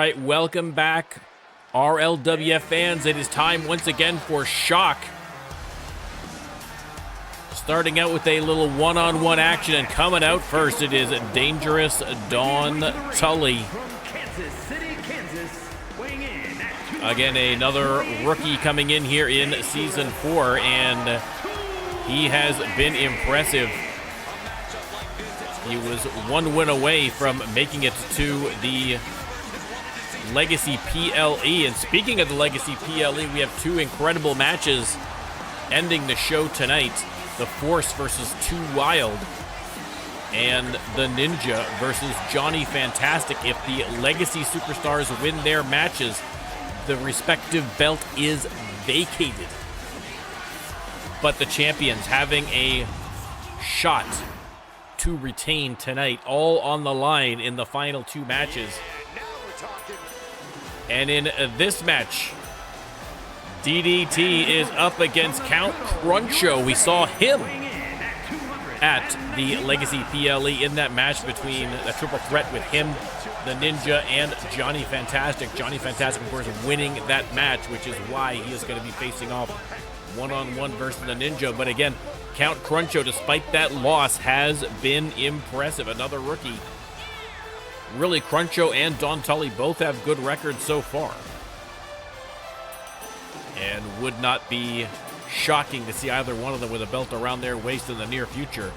right, welcome back, RLWF fans. It is time once again for Shock. Starting out with a little one-on-one action, and coming out first, it is Dangerous Dawn Tully. Again, another rookie coming in here in Season 4, and he has been impressive. He was one win away from making it to the Legacy PLE. And speaking of the Legacy PLE, we have two incredible matches ending the show tonight. The Force versus Too Wild, and the Ninja versus Johnny Fantastic. If the Legacy superstars win their matches, the respective belt is vacated. But the champions having a shot to retain tonight, all on the line in the final two matches. And in this match, DDT is up against Count Cruncho. We saw him at the Legacy PLE in that match between a triple threat with him, the Ninja, and Johnny Fantastic. Johnny Fantastic, of course, winning that match, which is why he is going to be facing off one-on-one versus the Ninja. But again, Count Cruncho, despite that loss, has been impressive. Another rookie. Really, Cruncho and Don Tully both have good records so far. And would not be shocking to see either one of them with a belt around their waist in the near future.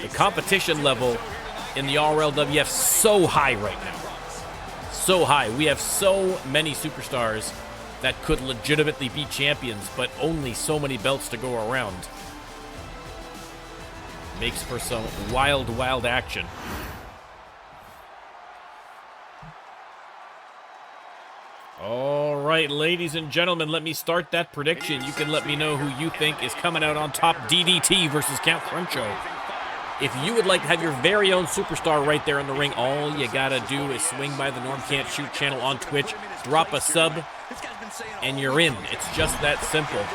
The competition level in the RLWF so high right now. So high. We have so many superstars that could legitimately be champions, but only so many belts to go around. Makes for some wild, wild action. All right, ladies and gentlemen, let me start that prediction. You can let me know who you think is coming out on top. DDT versus Count Cruncho. If you would like to have your very own superstar right there in the ring, all you gotta do is swing by the NormCantShoot channel on Twitch, drop a sub, and you're in. It's just that simple.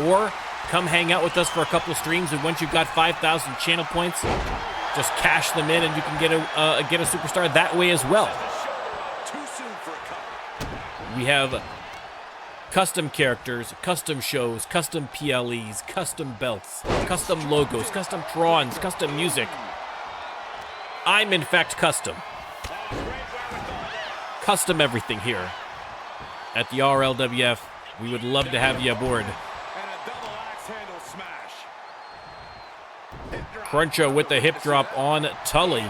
Or come hang out with us for a couple of streams, and once you've got 5,000 channel points, just cash them in, and you can get a superstar that way as well. We have custom characters, custom shows, custom PLEs, custom belts, custom logos, custom trons, custom music. I'm in fact custom. Custom everything here at the RLWF. We would love to have you aboard. Cruncho with the hip drop on Tully.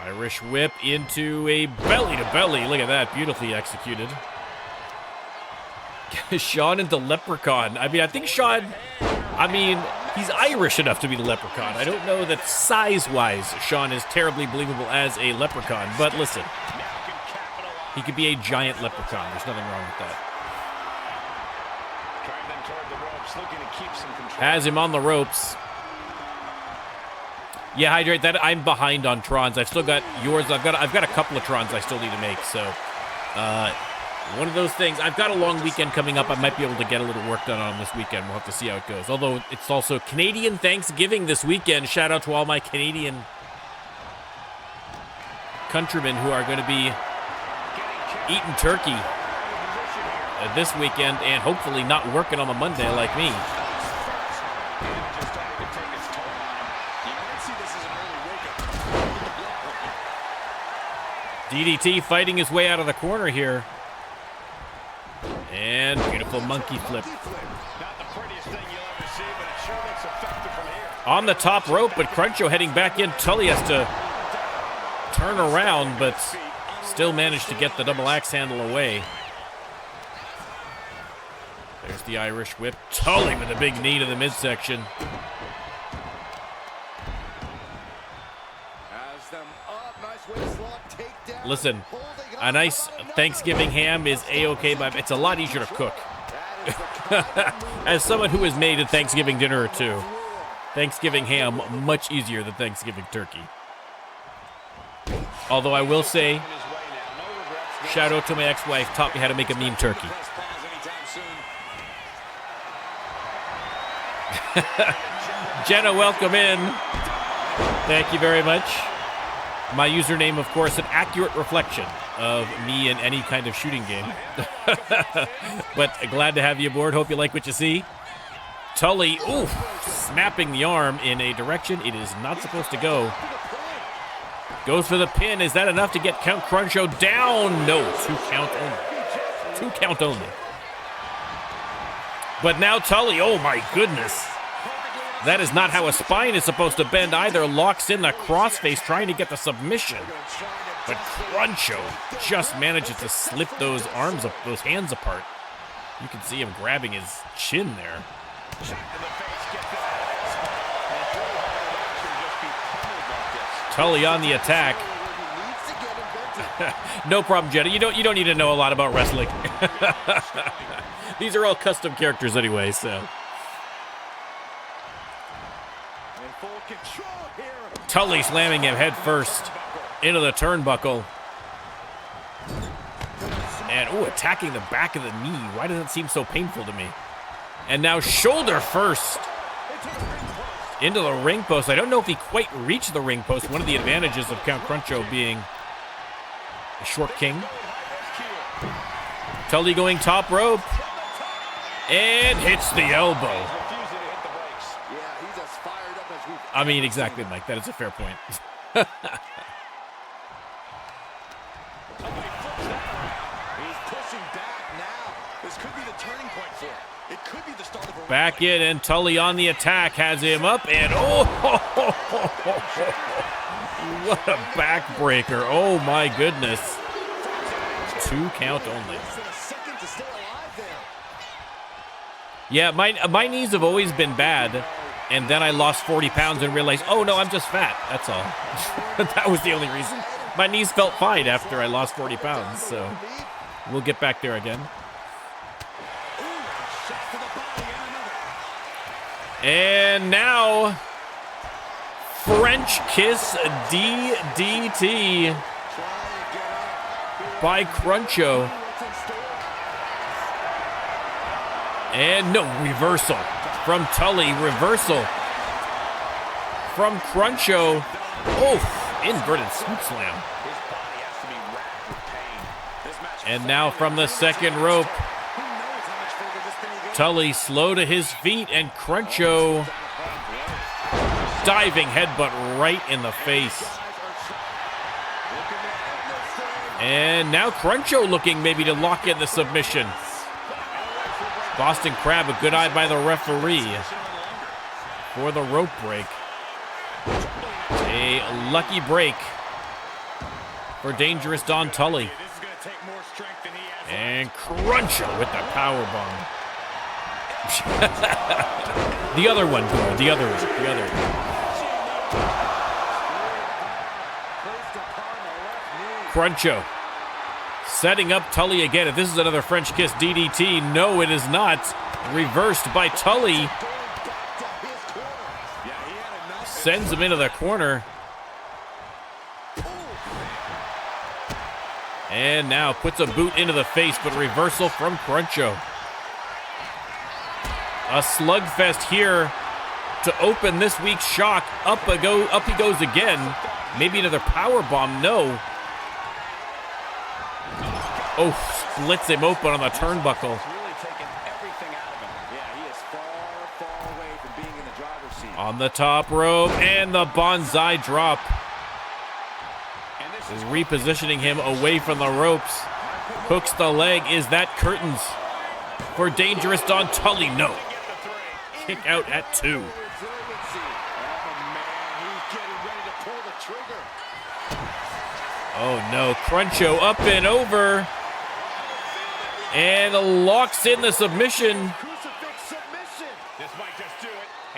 Irish whip into a belly-to-belly. Look at that. Beautifully executed. Sean into Leprechaun. I mean, I think Sean, he's Irish enough to be the Leprechaun. I don't know that size-wise Sean is terribly believable as a Leprechaun, but listen. He could be a giant Leprechaun. There's nothing wrong with that. Has him on the ropes. Yeah, Hydrate, that I'm behind on Trons. I've still got yours. I've got a couple of Trons I still need to make. So, one of those things. I've got a long weekend coming up. I might be able to get a little work done on this weekend. We'll have to see how it goes. Although, it's also Canadian Thanksgiving this weekend. Shout out to all my Canadian countrymen who are going to be eating turkey this weekend and hopefully not working on a Monday like me. DDT fighting his way out of the corner here. And beautiful monkey flip. On the top rope, but Cruncho heading back in. Tully has to turn around, but still managed to get the double axe handle away. There's the Irish whip. Tully with a big knee to the midsection. Listen, a nice Thanksgiving ham is A-okay, but it's a lot easier to cook. As someone who has made a Thanksgiving dinner or two, Thanksgiving ham much easier than Thanksgiving turkey. Although I will say, shout out to my ex-wife, taught me how to make a mean turkey. Jenna, welcome in. Thank you very much. My username, of course, an accurate reflection of me in any kind of shooting game. But glad to have you aboard. Hope you like what you see. Tully, snapping the arm in a direction it is not supposed to go. Goes for the pin. Is that enough to get Count Cruncho down? No, 2 count only. 2 count only. But now Tully, oh my goodness. That is not how a spine is supposed to bend either. Locks in the crossface trying to get the submission. But Cruncho just manages to slip those arms up, those hands apart. You can see him grabbing his chin there. Tully on the attack. No problem, Jenna. You don't need to know a lot about wrestling. These are all custom characters anyway, so. Tully slamming him head first into the turnbuckle. And, attacking the back of the knee. Why does it seem so painful to me? And now shoulder first into the ring post. I don't know if he quite reached the ring post. One of the advantages of Count Cruncho being a short king. Tully going top rope. And hits the elbow. I mean, exactly, Mike. That is a fair point. Back in, and Tully on the attack, has him up, and what a backbreaker. Oh my goodness. 2 count only. Yeah, my knees have always been bad, and then I lost 40 pounds and realized, oh no, I'm just fat, that's all. That was the only reason. My knees felt fine after I lost 40 pounds, so we'll get back there again. And now, French kiss DDT by Cruncho. And no, reversal from Tully, reversal from Cruncho. Oh, inverted scoop slam. And now from the second rope, Tully slow to his feet, and Cruncho diving headbutt right in the face. And now Cruncho looking maybe to lock in the submission. Boston Crab, a good eye by the referee for the rope break. A lucky break for Dangerous Don Tully. And Cruncho with the powerbomb. The other one, Dora. The other one. Cruncho setting up Tully again. If this is another French kiss DDT, no, it is not. Reversed by Tully. Sends him into the corner. And now puts a boot into the face, but reversal from Cruncho. A slugfest here to open this week's shock. Up he goes again. Maybe another power bomb. No. Oh, splits him open on the turnbuckle. On the top rope, and the bonsai drop. Is repositioning him away from the ropes. Hooks the leg. Is that curtains for Dangerous Don Tully? No. Kick out at 2. Oh no, Cruncho up and over. And locks in the submission.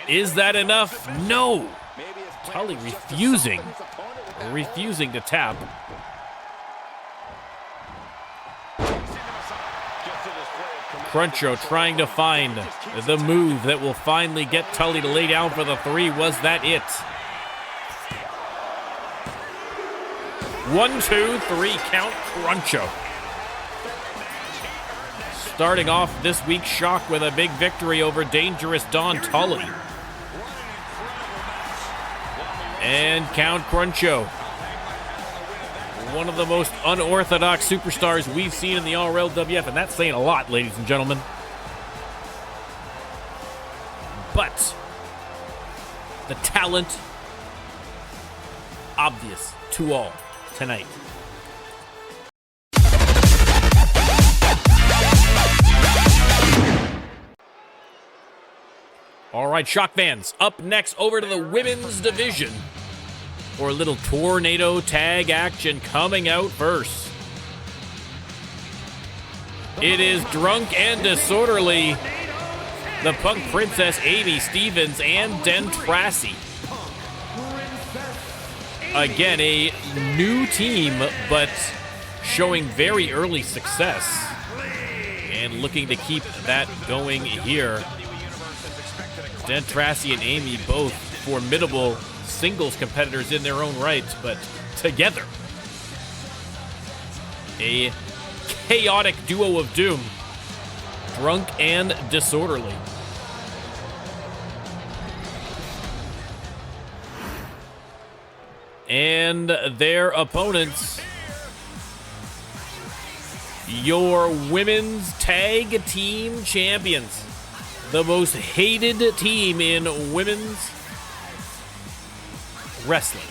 Is that enough? No. Tully refusing to tap. Cruncho trying to find the move that will finally get Tully to lay down for the 3. Was that it? 1, 2, 3 count Cruncho. Starting off this week's shock with a big victory over Dangerous Don Tully. And Count Cruncho. One of the most unorthodox superstars we've seen in the RLWF, and that's saying a lot, ladies and gentlemen. But the talent, obvious to all tonight. All right, Shock fans, up next over to the women's division for a little tornado tag action coming out first. It is Drunk and Disorderly, the Punk Princess Amy Stevens, and Dentrassi. Again, a new team, but showing very early success and looking to keep that going here. Dentrassi and Amy, both formidable singles competitors in their own rights, but together, a chaotic duo of doom. Drunk and Disorderly. And their opponents, your women's tag team champions, the most hated team in women's wrestling,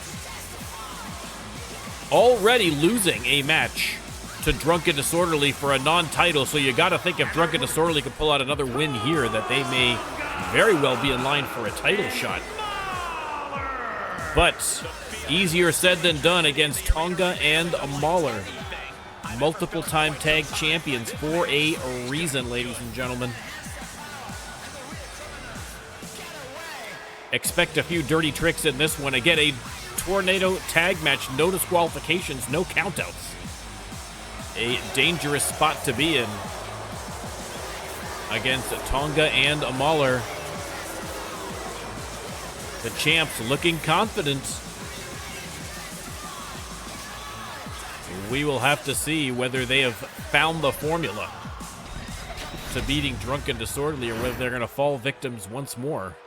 already losing a match to Drunk and Disorderly for a non-title, so you gotta think if Drunk and Disorderly could pull out another win here, that they may very well be in line for a title shot. But easier said than done against Tonga and Mauler. Multiple-time tag champions for a reason, ladies and gentlemen. Expect a few dirty tricks in this one. Again, a tornado tag match, no disqualifications, no countouts. A dangerous spot to be in against Tonga and Mauler. The champs looking confident. We will have to see whether they have found the formula to beating Drunk and Disorderly, or whether they're going to fall victims once more.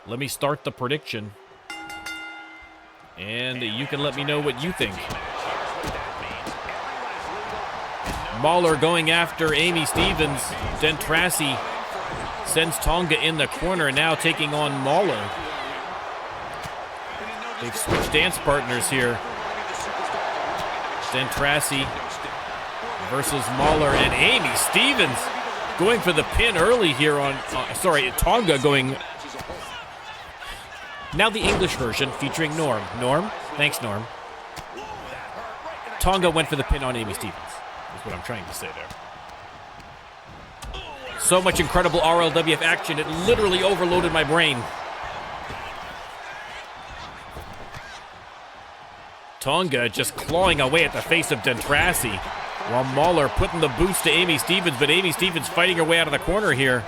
Let me start the prediction, and you can let me know what you think. Mauler going after Amy Stevens. Dentrassi sends Tonga in the corner, now taking on Mauler. They've switched dance partners here. Dentrassi versus Mauler, and Amy Stevens going for the pin early here on, Tonga going. Now the English version featuring Norm. Norm? Thanks, Norm. Tonga went for the pin on Amy Stevens, is what I'm trying to say there. So much incredible RLWF action, it literally overloaded my brain. Tonga just clawing away at the face of Dentrassi, while Mauler putting the boots to Amy Stevens, but Amy Stevens fighting her way out of the corner here.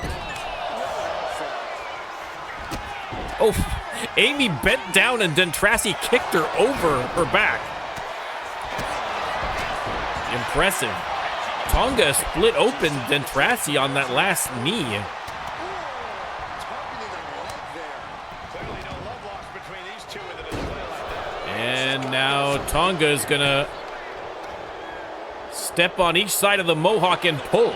Oh, Amy bent down and Dentrassi kicked her over her back. Impressive. Tonga split open Dentrassi on that last knee. And now Tonga's gonna step on each side of the Mohawk and pull.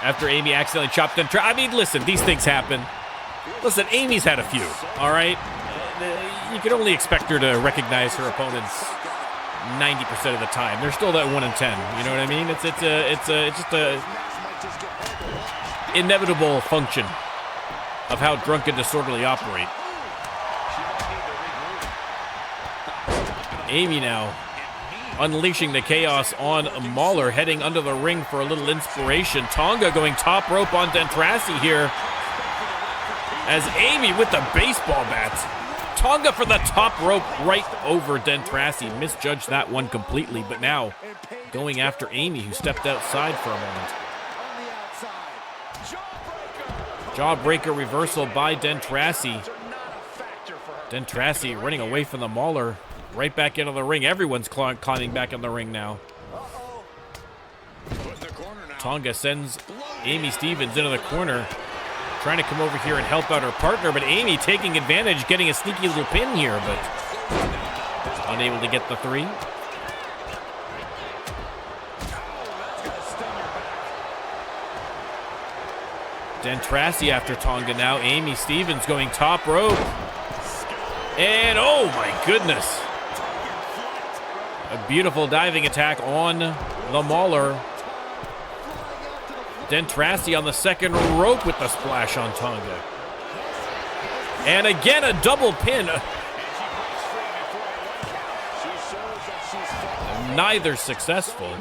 After Amy accidentally chopped Dentrassi. I mean, listen, these things happen. Listen, Amy's had a few, all right? You can only expect her to recognize her opponents 90% of the time. They're still that 1 in 10, you know what I mean? It's just a inevitable function of how Drunk and Disorderly operate. Amy now unleashing the chaos on Mauler, heading under the ring for a little inspiration. Tonga going top rope on Dentrassi here, as Amy with the baseball bat. Tonga for the top rope right over Dentrassi. Misjudged that one completely, but now going after Amy, who stepped outside for a moment. Jawbreaker reversal by Dentrassi. Dentrassi running away from the Mauler. Right back into the ring. Everyone's climbing back in the ring now. Tonga sends Amy Stevens into the corner, trying to come over here and help out her partner, but Amy taking advantage, getting a sneaky little pin here, but unable to get the 3. Dentrassi after Tonga now. Amy Stevens going top rope. And oh my goodness. A beautiful diving attack on the Mauler. Dentrassi on the second rope with the splash on Tonga. And again a double pin. Neither successful.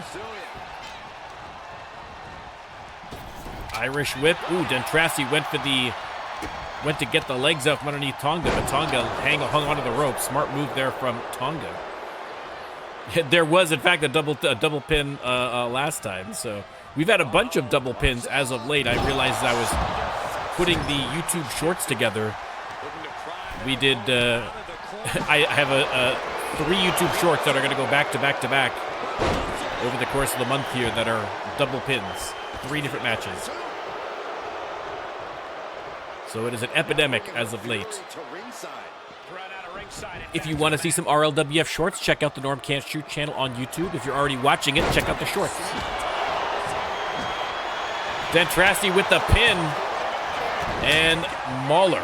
Irish whip. Ooh, Dentrassi went to get the legs out from underneath Tonga, but Tonga hung onto the rope. Smart move there from Tonga. There was, in fact, a double pin last time. So we've had a bunch of double pins as of late. I realized I was putting the YouTube shorts together. We did. I have 3 YouTube shorts that are going to go back to back to back over the course of the month here that are double pins. 3 different matches. So it is an epidemic as of late. If you want to see some RLWF shorts, check out the NormCantShoot channel on YouTube. If you're already watching it, check out the shorts. Dentrassi with the pin. And Mauler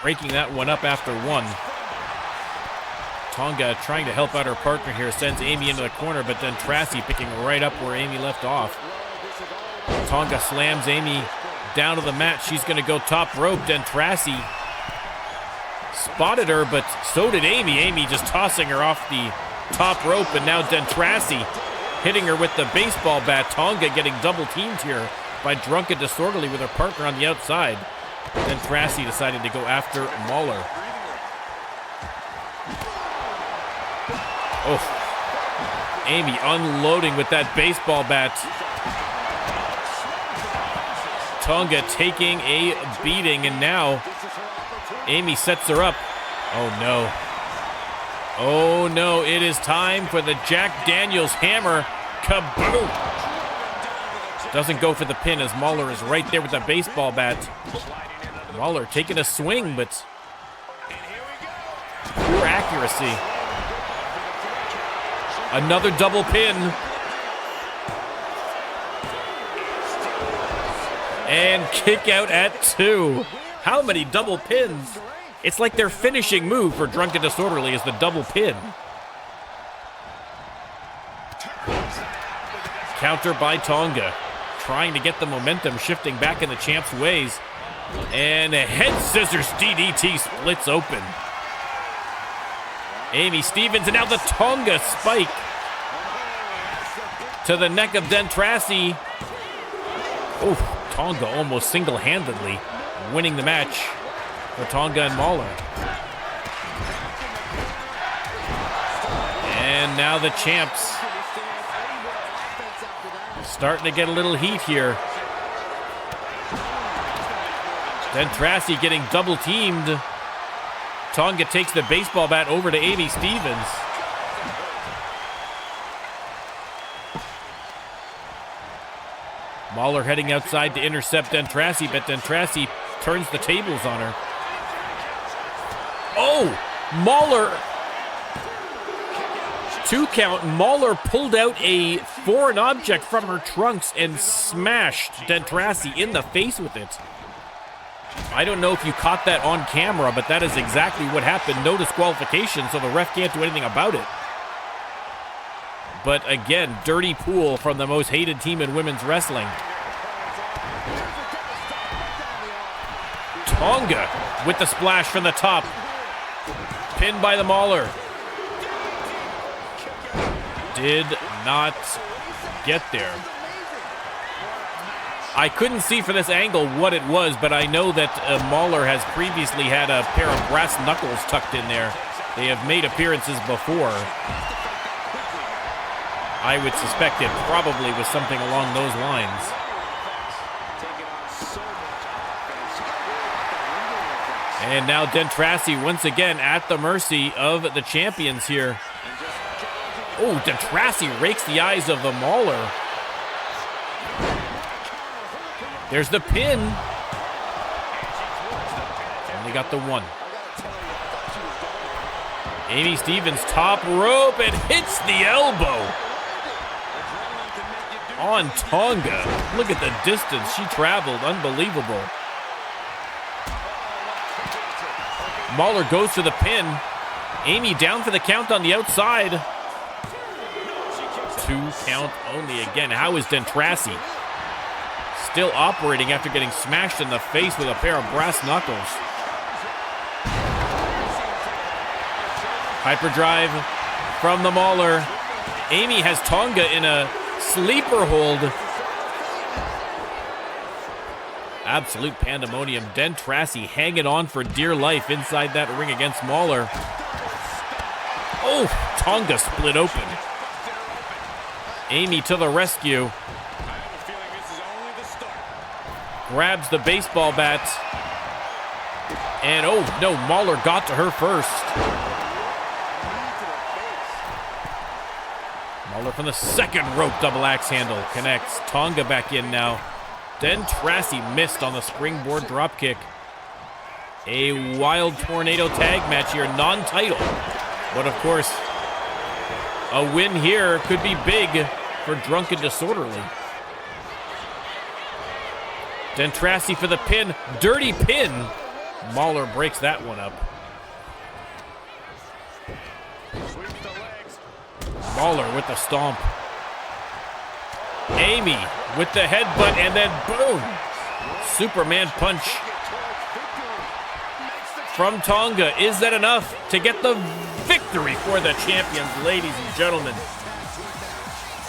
breaking that one up after 1. Tonga trying to help out her partner here, sends Amy into the corner, but Dentrassi picking right up where Amy left off. Tonga slams Amy down to the mat. She's going to go top rope. Dentrassi spotted her, but so did Amy. Amy just tossing her off the top rope, and now Dentrassi hitting her with the baseball bat. Tonga getting double teamed here by Drunk and Disorderly with her partner on the outside. Dentrassi decided to go after Mauler. Oh, Amy unloading with that baseball bat. Tonga taking a beating, and now Amy sets her up. Oh no. Oh no, it is time for the Jack Daniels hammer. Kaboom! Doesn't go for the pin as Mauler is right there with the baseball bat. Mauler taking a swing, but poor accuracy. Another double pin. And kick out at 2. How many double pins? It's like their finishing move for Drunk and Disorderly is the double pin. Counter by Tonga. Trying to get the momentum, shifting back in the champ's ways. And a head scissors DDT splits open. Amy Stevens, and now the Tonga spike to the neck of Dentrassi. Oh, Tonga almost single-handedly winning the match for Tonga and Mauler. And now the champs starting to get a little heat here. Dentrassi getting double teamed. Tonga takes the baseball bat over to Amy Stevens. Mauler heading outside to intercept Dentrassi, but Dentrassi turns the tables on her. Oh, Mauler. 2 count. Mauler pulled out a foreign object from her trunks and smashed Dentrassi in the face with it. I don't know if you caught that on camera, but that is exactly what happened. No disqualification, so the ref can't do anything about it. But again, dirty pool from the most hated team in women's wrestling. Tonga with the splash from the top. Pinned by the Mauler. Did not get there. I couldn't see for this angle what it was, but I know that Mauler has previously had a pair of brass knuckles tucked in there. They have made appearances before. I would suspect it probably was something along those lines. And now Dentrassi once again at the mercy of the champions here. Oh, Dentrassi rakes the eyes of the Mauler. There's the pin. Only got the one. Amy Stevens, top rope, and hits the elbow on Tonga. Look at the distance she traveled. Unbelievable. Mauler goes to the pin. Amy down for the count on the outside. 2 count only again. How is Dentrassi still operating after getting smashed in the face with a pair of brass knuckles? Hyperdrive from the Mauler. Amy has Tonga in a sleeper hold. Absolute pandemonium. Dentrassi hanging on for dear life inside that ring against Mauler. Oh, Tonga split open. Amy to the rescue. Grabs the baseball bat. And oh no, Mauler got to her first. Mauler from the second rope double axe handle. Connects. Tonga back in now. Dentrassi missed on the springboard dropkick. A wild tornado tag match here, non-title. But of course, a win here could be big for Drunken Disorderly. Dentrassi for the pin. Dirty pin. Mauler breaks that one up. Mauler with the stomp. Amy with the headbutt, and then boom! Superman punch from Tonga. Is that enough to get the victory for the champions, ladies and gentlemen?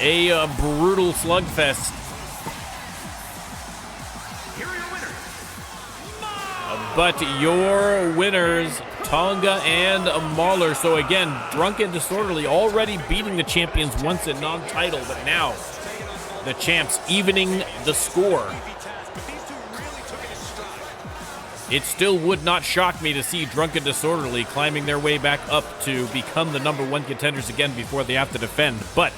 A brutal slugfest. But your winners, Tonga and Mauler. So again, Drunken Disorderly already beating the champions once in non-title, but now the champs evening the score. It still would not shock me to see Drunken Disorderly climbing their way back up to become the #1 contenders again before they have to defend. But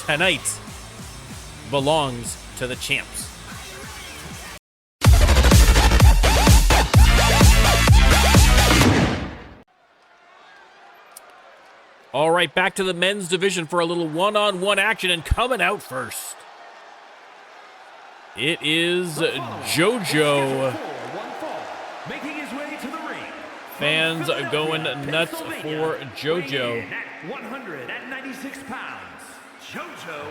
tonight belongs to the champs. All right, back to the men's division for a little one-on-one action, and coming out first, it is JoJo. Fans are going nuts for JoJo. 196 pounds.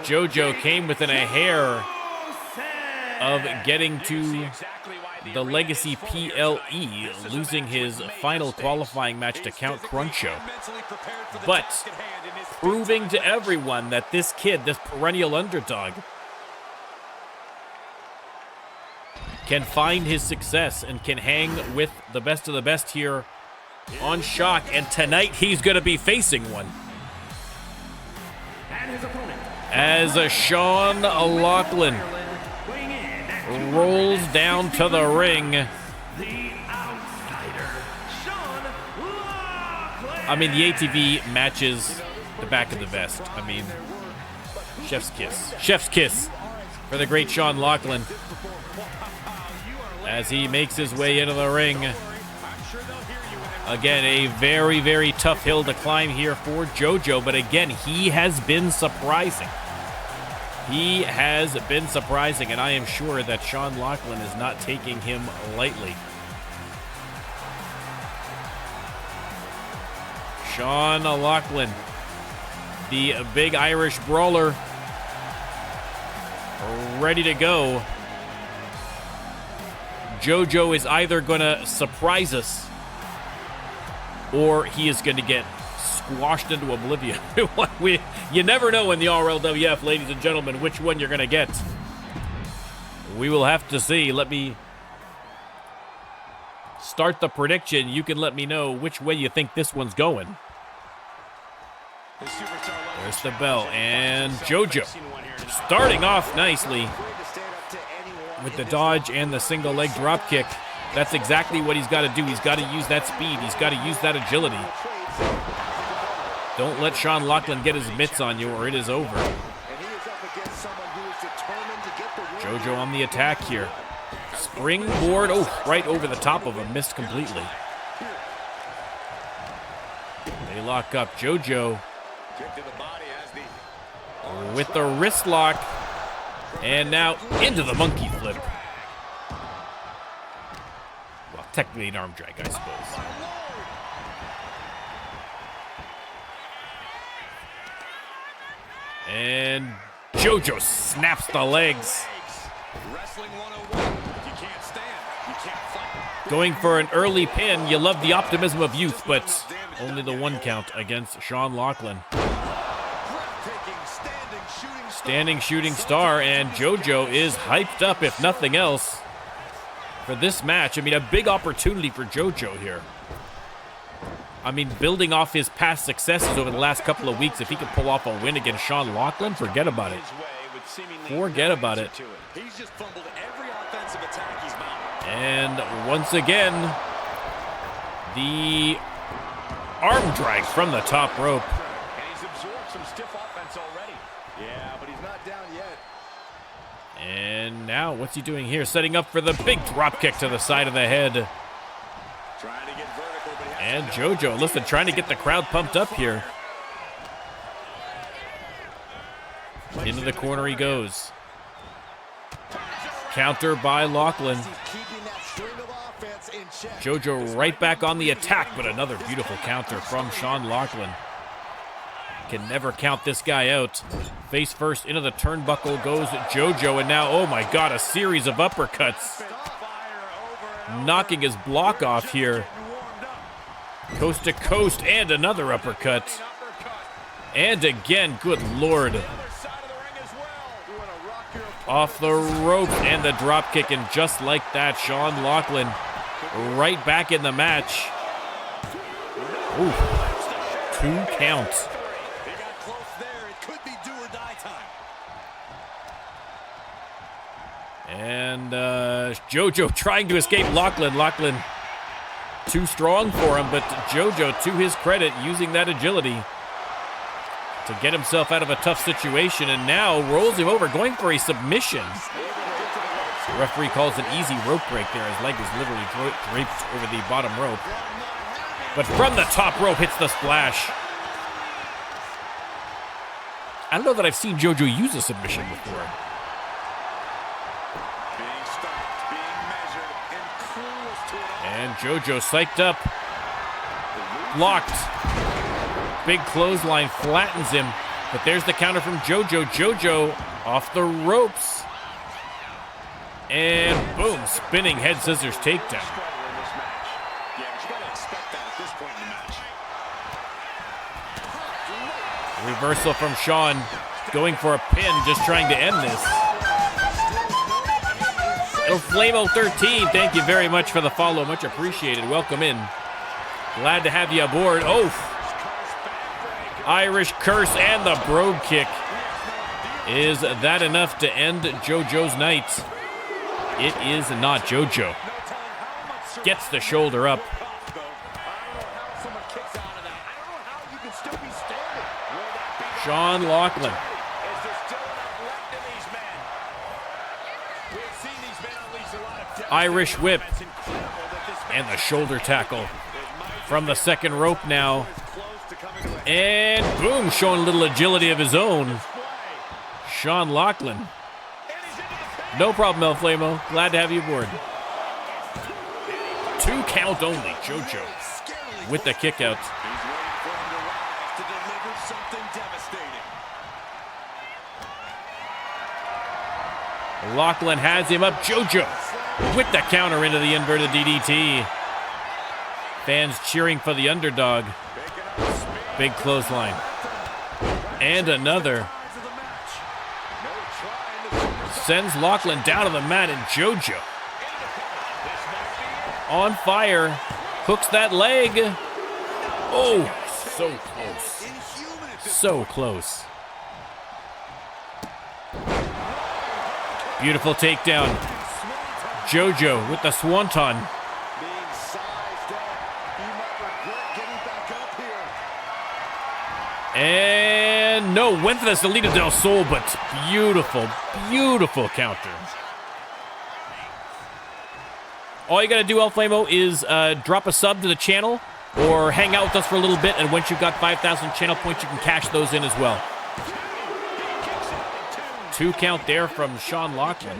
JoJo came within a hair of getting to the Legacy PLE, losing his final qualifying match to Count Cruncho. But proving to everyone that this kid, this perennial underdog, can find his success and can hang with the best of the best here on Shock. And tonight he's going to be facing one. As Sean Lachlan rolls down to the ring. I mean, the ATV matches the back of the vest. I mean, chef's kiss. Chef's kiss for the great Sean Lachlan as he makes his way into the ring. Again, a very, very tough hill to climb here for JoJo, but again, he has been surprising. He has been surprising, and I am sure that Sean Lachlan is not taking him lightly. Sean Lachlan, the big Irish brawler, ready to go. JoJo is either going to surprise us or he is going to get squashed into oblivion. You never know in the RLWF, ladies and gentlemen, which one you're going to get. We will have to see. Let me start the prediction. You can let me know which way you think this one's going. There's the bell, and JoJo starting off nicely with the dodge and the single leg drop kick. That's exactly what he's got to do. He's got to use that speed. He's got to use that agility. Don't let Sean Lachlan get his mitts on you or it is over. JoJo on the attack here. Springboard, oh, right over the top of him, missed completely. They lock up JoJo with the wrist lock. And now into the monkey flip. Well, technically an arm drag, I suppose. And JoJo snaps the legs. Going for an early pin. You love the optimism of youth, but only the 1 count against Sean Lachlan. Standing shooting star, and JoJo is hyped up, if nothing else, for this match. I mean, a big opportunity for JoJo here. I mean, building off his past successes over the last couple of weeks, if he could pull off a win against Sean Lachlan, forget about it. Forget about it. And once again, the arm drag from the top rope. And now, what's he doing here? Setting up for the big drop kick to the side of the head. And JoJo, listen, trying to get the crowd pumped up here. Into the corner he goes. Counter by Lachlan. JoJo right back on the attack, but another beautiful counter from Sean Lachlan. Can never count this guy out. Face first into the turnbuckle goes JoJo, and now, oh my God, a series of uppercuts. Knocking his block off here. Coast to coast, and another uppercut. And again, good Lord. Off the rope, and the drop kick, and just like that, Sean Lachlan right back in the match. Ooh, 2 counts. And JoJo trying to escape Lachlan. Lachlan too strong for him, but JoJo, to his credit, using that agility to get himself out of a tough situation, and now rolls him over, going for a submission. The referee calls an easy rope break there. His leg is literally draped over the bottom rope. But from the top rope hits the splash. I don't know that I've seen JoJo use a submission before. And JoJo psyched up. Blocked. Big clothesline flattens him. But there's the counter from JoJo. JoJo off the ropes. And boom, spinning head scissors takedown. Reversal from Sean. Going for a pin, just trying to end this. El Flamo 13, thank you very much for the follow. Much appreciated. Welcome in. Glad to have you aboard. Oh, Irish curse and the brogue kick. Is that enough to end JoJo's night? It is not. JoJo gets the shoulder up. Sean Lachlan. Irish whip. And the shoulder tackle from the second rope now. And boom, showing a little agility of his own. Sean Lachlan. No problem, El Flamo. Glad to have you aboard. 2 count only, JoJo with the kick out. Lachlan has him up. JoJo with the counter into the inverted DDT. Fans cheering for the underdog. Big clothesline. And another. Sends Lachlan down to the mat, and JoJo on fire. Hooks that leg. Oh, so close. So close. Beautiful takedown. JoJo with the swanton. And no, went for the Salida del Sol, but beautiful, beautiful counter. All you got to do, El Flamo, is drop a sub to the channel or hang out with us for a little bit, and once you've got 5,000 channel points, you can cash those in as well. 2 count there from Sean Lachlan.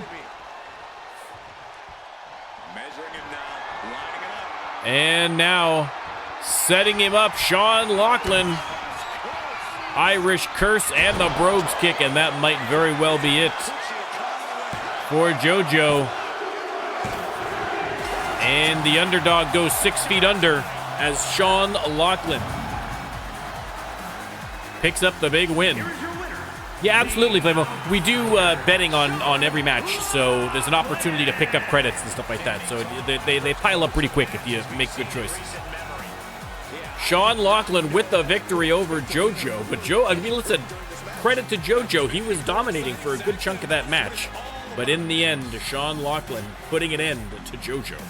And now, setting him up, Sean Lachlan. Irish curse and the Brogues kick, and that might very well be it for JoJo. And the underdog goes 6 feet under as Sean Lachlan picks up the big win. Yeah, absolutely, Flamo. We do betting on every match, so there's an opportunity to pick up credits and stuff like that. So they pile up pretty quick if you make good choices. Sean Lachlan with the victory over JoJo. But listen, credit to JoJo. He was dominating for a good chunk of that match. But in the end, Sean Lachlan putting an end to JoJo.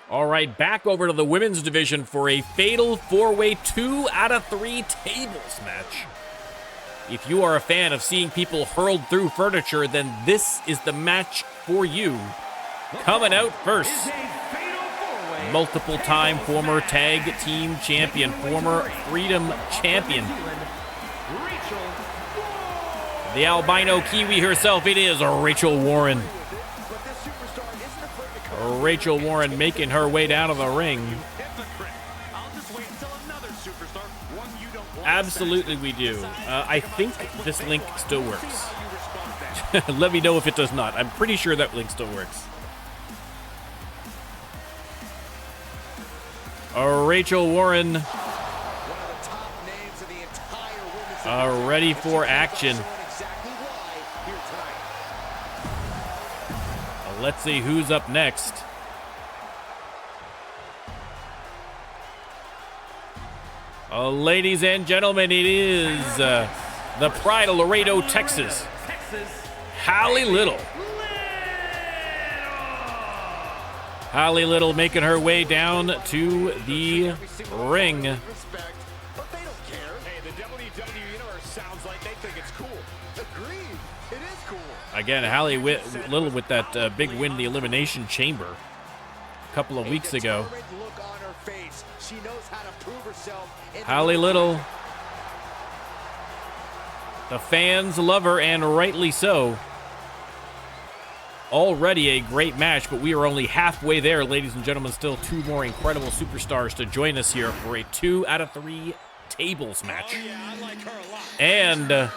All right, back over to the women's division for a fatal 4-way 2 out of 3 tables match. If you are a fan of seeing people hurled through furniture, then this is the match for you. Coming out first, multiple-time former tag team champion, former Freedom Champion, the albino Kiwi herself, it is Rachel Warren. Rachel Warren making her way down to the ring. Absolutely we do. I think this link still works. Let me know if it does not. I'm pretty sure that link still works. Rachel Warren ready for action. Let's see who's up next. Ladies and gentlemen, it is the pride of Laredo, Texas, Hallie Little. Hallie Little making her way down to the ring. But they don't care. Hey, the WWE Universe sounds like they think it's cool. Agreed. It is cool. Again, Hallie Little with that big win in the Elimination Chamber a couple of weeks ago. She knows how to prove herself. Hallie Little. The fans love her, and rightly so. Already a great match, but we are only halfway there, ladies and gentlemen. Still 2 more incredible superstars to join us here for a 2 out of 3 tables match. Oh, yeah, I like her a lot. And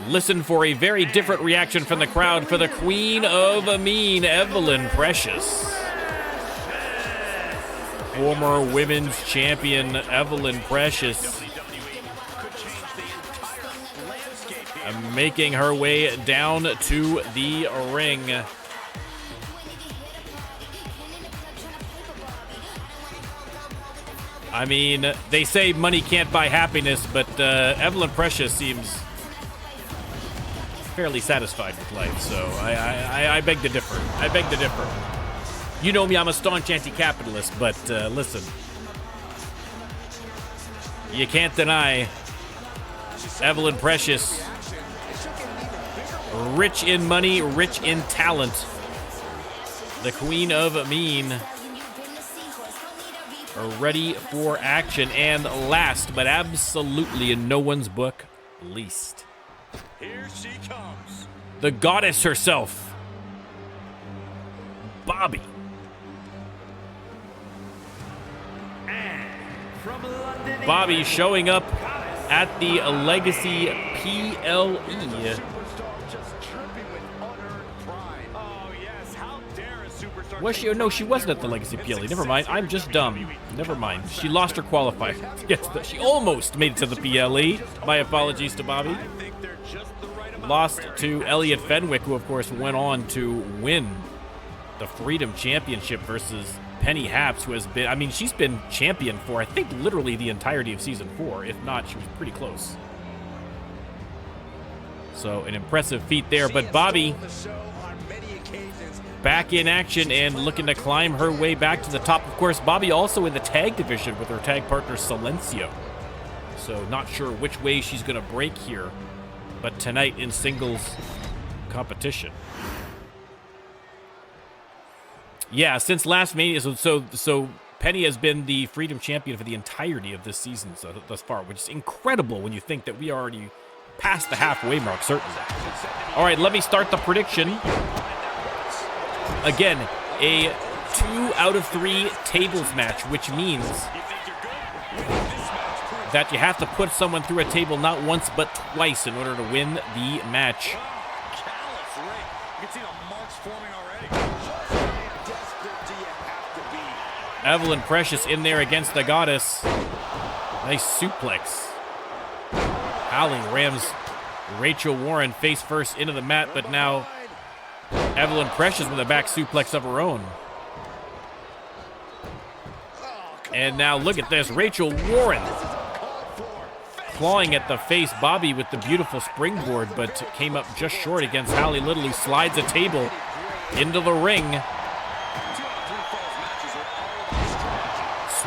listen for a very different reaction from the crowd for the Queen of Mean, Evelyn Precious. Former women's champion Evelyn Precious making her way down to the ring. I mean, they say money can't buy happiness, but Evelyn Precious seems fairly satisfied with life, so I beg to differ. I beg to differ. You know me, I'm a staunch anti-capitalist, but listen. You can't deny Evelyn Precious, rich in money, rich in talent, the Queen of Mean, ready for action. And last, but absolutely in no one's book, least, Here she comes. the goddess herself, Bobby. Bobby showing up at the Legacy PLE. Was she? No, she wasn't at the Legacy PLE. Never mind. I'm just dumb. Never mind. She lost her qualifier. Yes, she almost made it to the PLE. My apologies to Bobby. Lost to Elliot Fenwick, who, of course, went on to win the Freedom Championship versus Penny Haps, who has been, I mean, she's been champion for, I think, literally the entirety of Season 4. If not, she was pretty close. So, an impressive feat there. But Bobby back in action and looking to climb her way back to the top. Of course, Bobby also in the tag division with her tag partner Silencio. So not sure which way she's going to break here, but tonight in singles competition. Yeah, since last Mania, so Penny has been the Freedom Champion for the entirety of this season thus far, which is incredible when you think that we already passed the halfway mark, certainly. All right, let me start the prediction. Again, a 2 out of 3 tables match, which means that you have to put someone through a table not once but twice in order to win the match. Evelyn Precious in there against the Goddess. Nice suplex. Hallie rams Rachel Warren face first into the mat, but now Evelyn Precious with a back suplex of her own. And now look at this, Rachel Warren clawing at the face Bobby with the beautiful springboard, but came up just short against Hallie Little, who slides a table into the ring.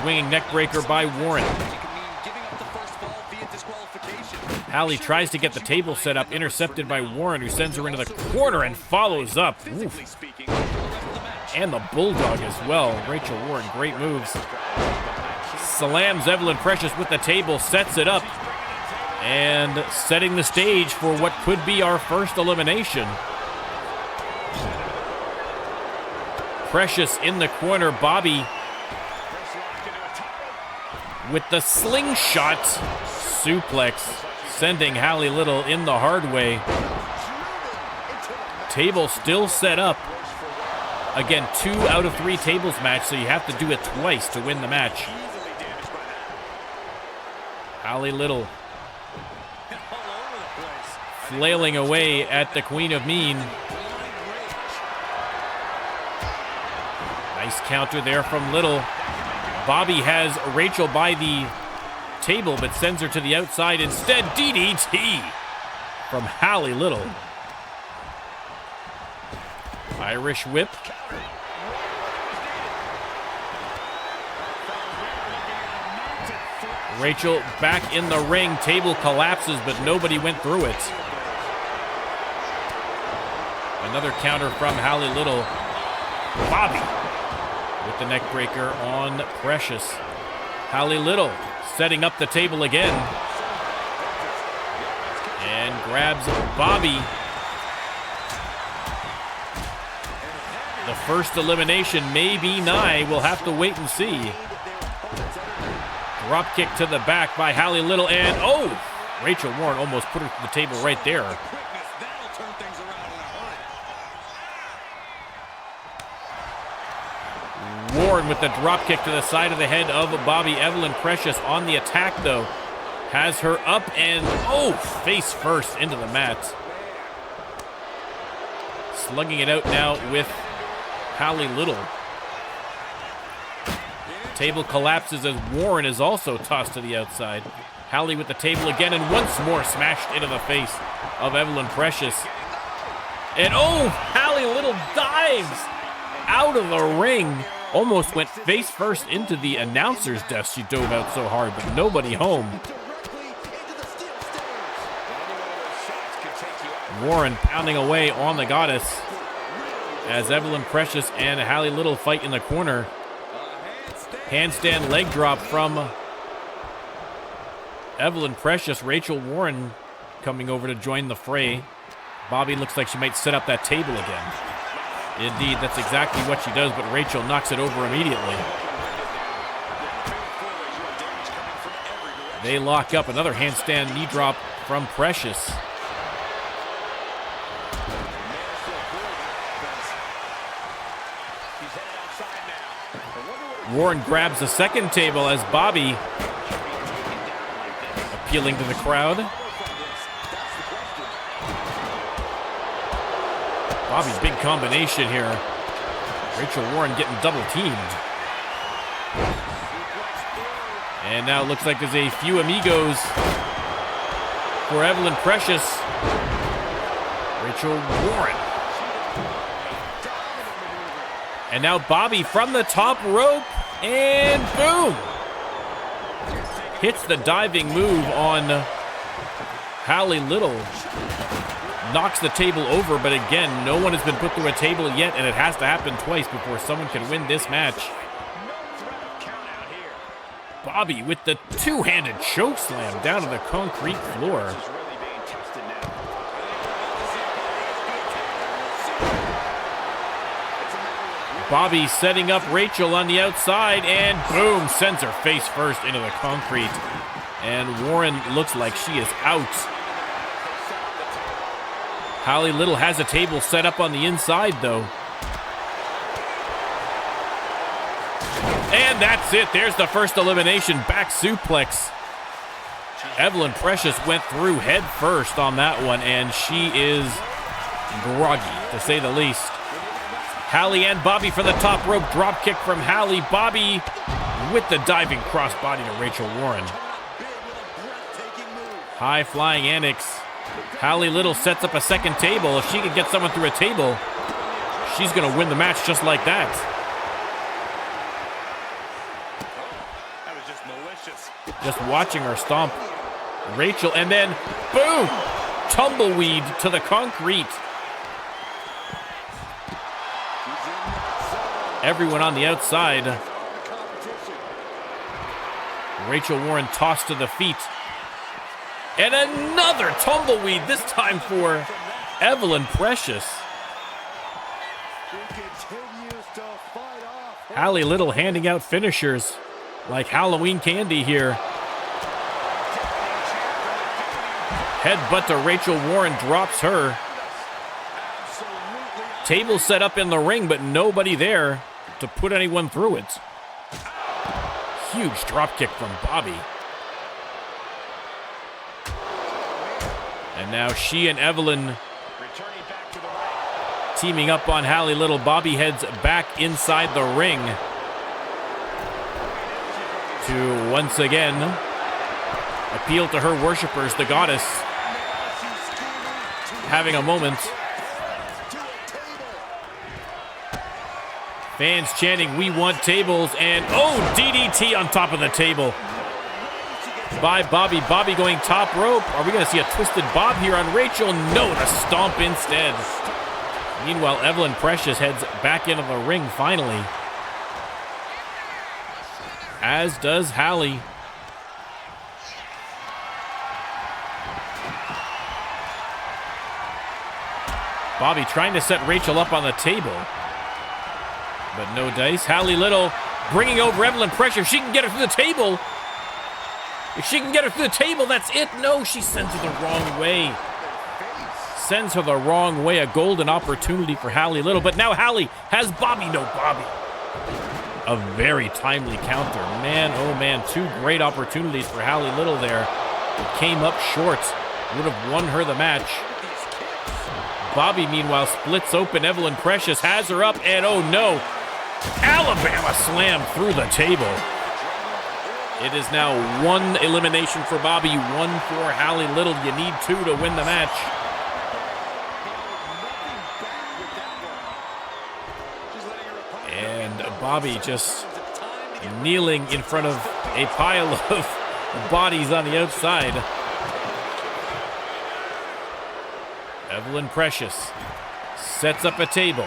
Swinging neckbreaker by Warren. Hallie tries to get the table set up, intercepted by Warren, who sends her into the corner and follows up. Oof. And the Bulldog as well. Rachel Warren, great moves. Slams Evelyn Precious with the table, sets it up, and setting the stage for what could be our first elimination. Precious in the corner, Bobby with the slingshot suplex, sending Hallie Little in the hard way. Table still set up. Again, 2 out of 3 tables match, so you have to do it twice to win the match. Hallie Little flailing away at the Queen of Mean. Nice counter there from Little. Bobby has Rachel by the table, but sends her to the outside instead. DDT from Hallie Little. Irish whip. Rachel back in the ring. Table collapses, but nobody went through it. Another counter from Hallie Little. Bobby with the neck breaker on Precious. Hallie Little setting up the table again. And grabs Bobby. The first elimination may be nigh. We'll have to wait and see. Drop kick to the back by Hallie Little, and oh! Rachel Warren almost put her to the table right there. Warren with the drop kick to the side of the head of Bobby. Evelyn Precious on the attack, though. Has her up and, oh, face first into the mat. Slugging it out now with Hallie Little. Table collapses as Warren is also tossed to the outside. Hallie with the table again, and once more smashed into the face of Evelyn Precious. And oh, Hallie Little dives out of the ring. Almost went face first into the announcer's desk. She dove out so hard, but nobody home. Warren pounding away on the Goddess as Evelyn Precious and Hallie Little fight in the corner. Handstand leg drop from Evelyn Precious. Rachel Warren coming over to join the fray. Bobby looks like she might set up that table again. Indeed, that's exactly what she does, but Rachel knocks it over immediately. They lock up. Another handstand knee drop from Precious. Warren grabs the second table as Bobby appealing to the crowd. Bobby's big combination here. Rachel Warren getting double teamed. And now it looks like there's a few amigos for Evelyn Precious. Rachel Warren And now Bobby from the top rope, and boom! Hits the diving move on Hallie Little. Knocks the table over, but again, no one has been put through a table yet, and it has to happen twice before someone can win this match. Bobby with the two-handed choke slam down to the concrete floor. Bobby setting up Rachel on the outside, and boom, sends her face first into the concrete. And Warren looks like she is out. Hallie Little has a table set up on the inside, though. And that's it. There's the first elimination. Back suplex. Evelyn Precious went through head first on that one, and she is groggy, to say the least. Hallie and Bobby from the top rope. Drop kick from Hallie. Bobby with the diving crossbody to Rachel Warren. High flying annex. Hallie Little sets up a second table. If she can get someone through a table, she's going to win the match just like that. That was just malicious. Just watching her stomp Rachel, and then boom! Tumbleweed to the concrete. Everyone on the outside. Rachel Warren tossed to the feet. And another tumbleweed, this time for Evelyn Precious. Hallie Little handing out finishers like Halloween candy here. Headbutt to Rachel Warren, drops her. Table set up in the ring, but nobody there to put anyone through it. Huge dropkick from Bobby. And now she and Evelyn teaming up on Hallie Little. Bobby heads back inside the ring to once again appeal to her worshipers, the goddess having a moment. Fans chanting, "We want tables," and oh, DDT on top of the table by Bobby. Bobby going top rope. Are we going to see a twisted Bob here on Rachel? No, the stomp instead. Meanwhile, Evelyn Precious heads back into the ring finally, as does Hallie. Bobby trying to set Rachel up on the table, but no dice. Hallie Little bringing over Evelyn Precious. If she can get her through the table. If she can get her through the table, that's it. No, she sends her the wrong way. Sends her the wrong way. A golden opportunity for Hallie Little. But now Hallie has Bobby. No, Bobby. A very timely counter. Man, oh man, two great opportunities for Hallie Little there. It came up short. Would have won her the match. Bobby, meanwhile, splits open. Evelyn Precious has her up, and oh no, Alabama slam through the table. It is now one elimination for Bobby, one for Hallie Little. You need two to win the match. And Bobby just kneeling in front of a pile of bodies on the outside. Evelyn Precious sets up a table.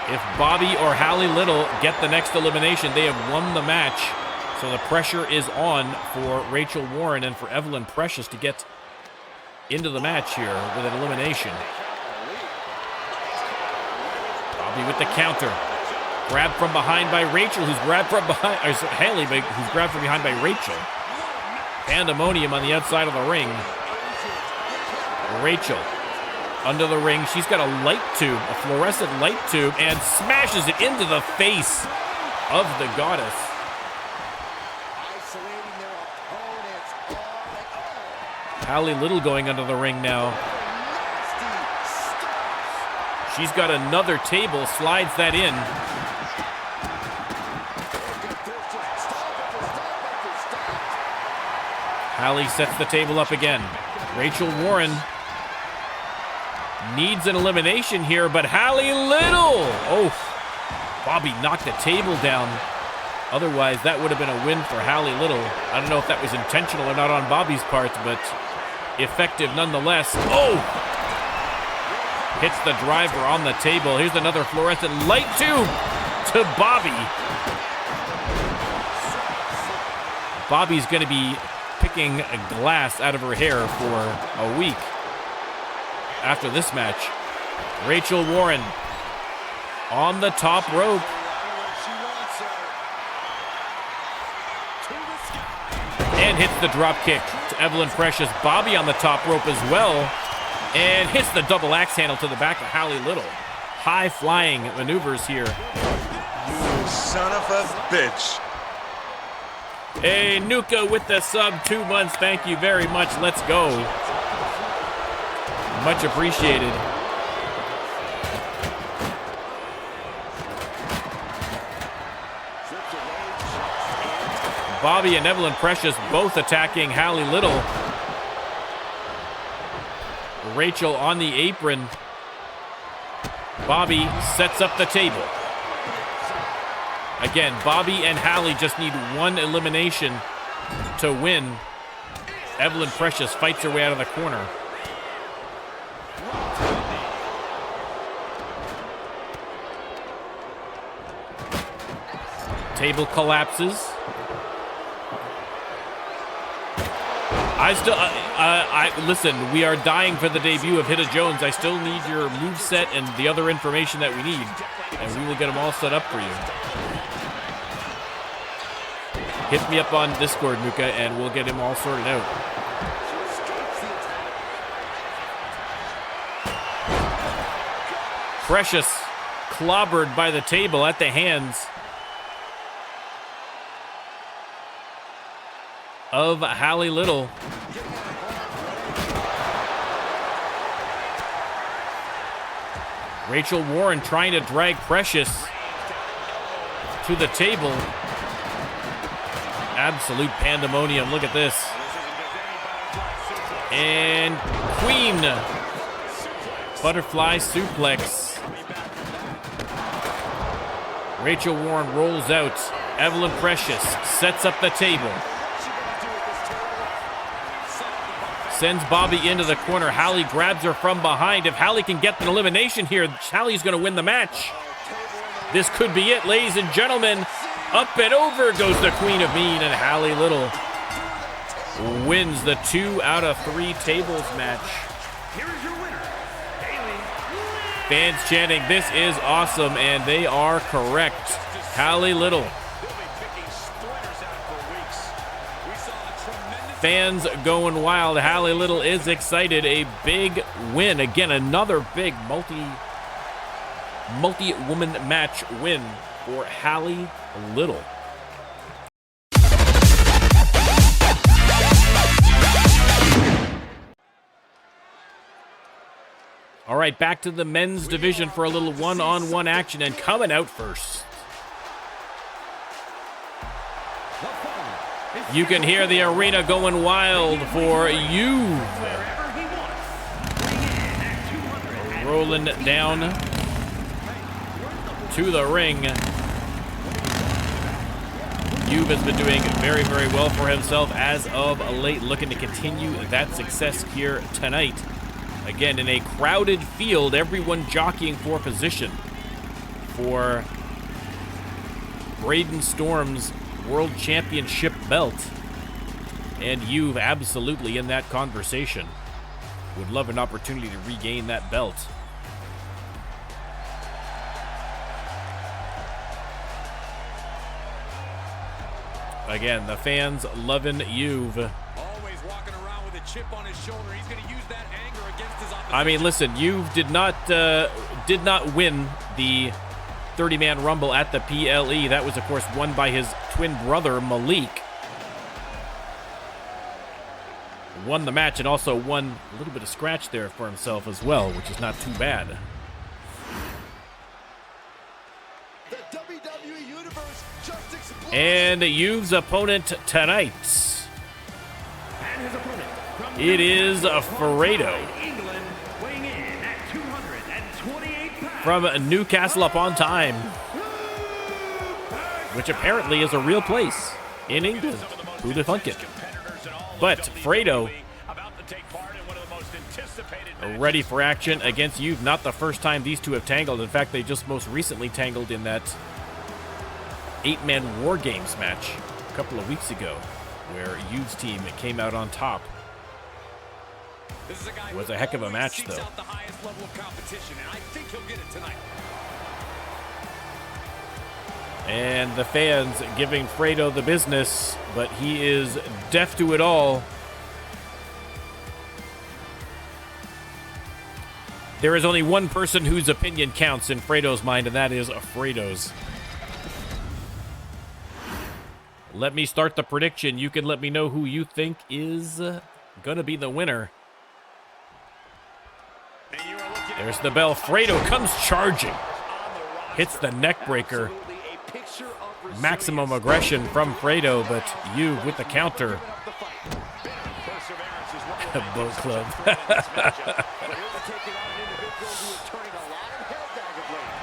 If Bobby or Hallie Little get the next elimination, they have won the match. So the pressure is on for Rachel Warren and for Evelyn Precious to get into the match here with an elimination. Bobby with the counter. Grabbed from behind by Rachel, who's grabbed from behind, or Hallie, who's grabbed from behind by Rachel. Pandemonium on the outside of the ring. Rachel under the ring. She's got a light tube, a fluorescent light tube, and smashes it into the face of the goddess. Hallie Little going under the ring now. She's got another table, slides that in. Hallie sets the table up again. Rachel Warren needs an elimination here, but Hallie Little. Oh, Bobby knocked the table down. Otherwise, that would have been a win for Hallie Little. I don't know if that was intentional or not on Bobby's part, but effective nonetheless. Oh! Hits the driver on the table. Here's another fluorescent light tube to Bobby. Bobby's going to be picking glass out of her hair for a week after this match. Rachel Warren on the top rope. And hits the drop kick to Evelyn Precious. Bobby on the top rope as well. And hits the double axe handle to the back of Hallie Little. High flying maneuvers here. You son of a bitch. Hey, Nuka with the sub, 2 months. Thank you very much. Let's go. Much appreciated. Bobby and Evelyn Precious both attacking Hallie Little. Rachel on the apron. Bobby sets up the table. Again, Bobby and Hallie just need one elimination to win. Evelyn Precious fights her way out of the corner. Table collapses. Listen, we are dying for the debut of Hitta Jones. I still need your moveset and the other information that we need, and we will get them all set up for you. Hit me up on Discord, Nuka, and we'll get him all sorted out. Precious clobbered by the table at the hands of Hallie Little. Rachel Warren trying to drag Precious to the table. Absolute pandemonium. Look at this. And Queen. Butterfly suplex. Rachel Warren rolls out. Evelyn Precious sets up the table. Sends Bobby into the corner. Hallie grabs her from behind. If Hallie can get an elimination here, Hallie's going to win the match. This could be it, ladies and gentlemen. Up and over goes the Queen of Mean, and Hallie Little wins the 2 out of 3 tables match. Here is your winner, Haley. Fans chanting, "This is awesome," and they are correct. Hallie Little. Fans going wild. Hallie Little is excited. A big win. Again, another big multi-woman match win for Hallie Little. All right, back to the men's division for a little one-on-one action, and coming out first. You can hear the arena going wild for you. Rolling down to the ring. Juve has been doing very, very well for himself as of late, looking to continue that success here tonight. Again, in a crowded field, everyone jockeying for position for Braden Storm's World Championship belt. And Juve absolutely in that conversation. Would love an opportunity to regain that belt. Again, the fans loving Juve. Always walking around with a chip on his shoulder. He's going to use that anger against his opposition. I mean, listen, Juve did not win the 30-man Rumble at the PLE. That was, of course, won by his twin brother, Malik. Won the match and also won a little bit of scratch there for himself as well, which is not too bad. The WWE Universe just exploded. And Juve's opponent tonight. And his opponent from It is Fredo. England, weighing in at 200 from Newcastle upon Tyne, which apparently is a real place in England. Who'd have thunk it? But Fredo ready for action against Juve. Not the first time these two have tangled. In fact, they just most recently tangled in that 8-man War Games match a couple of weeks ago, where Juve's team came out on top. It was a heck of a match, though. And the fans giving Fredo the business, but he is deaf to it all. There is only one person whose opinion counts in Fredo's mind, and that is Fredo's. Let me start the prediction. You can let me know who you think is going to be the winner. There's the bell. Fredo comes charging. Hits the neck breaker. Maximum aggression from Fredo, but Juve with the counter. Boat club.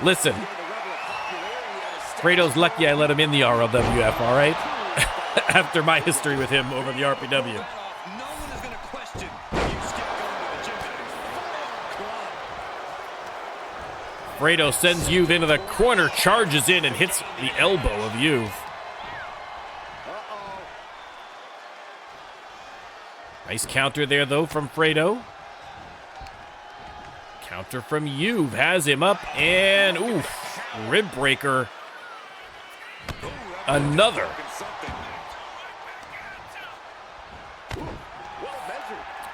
Listen, Fredo's lucky I let him in the RLWF, all right? After my history with him over the RPW. Fredo sends Juve into the corner, charges in, and hits the elbow of Juve. Nice counter there, though, from Fredo. Counter from Juve has him up, and oof, rib breaker. Another.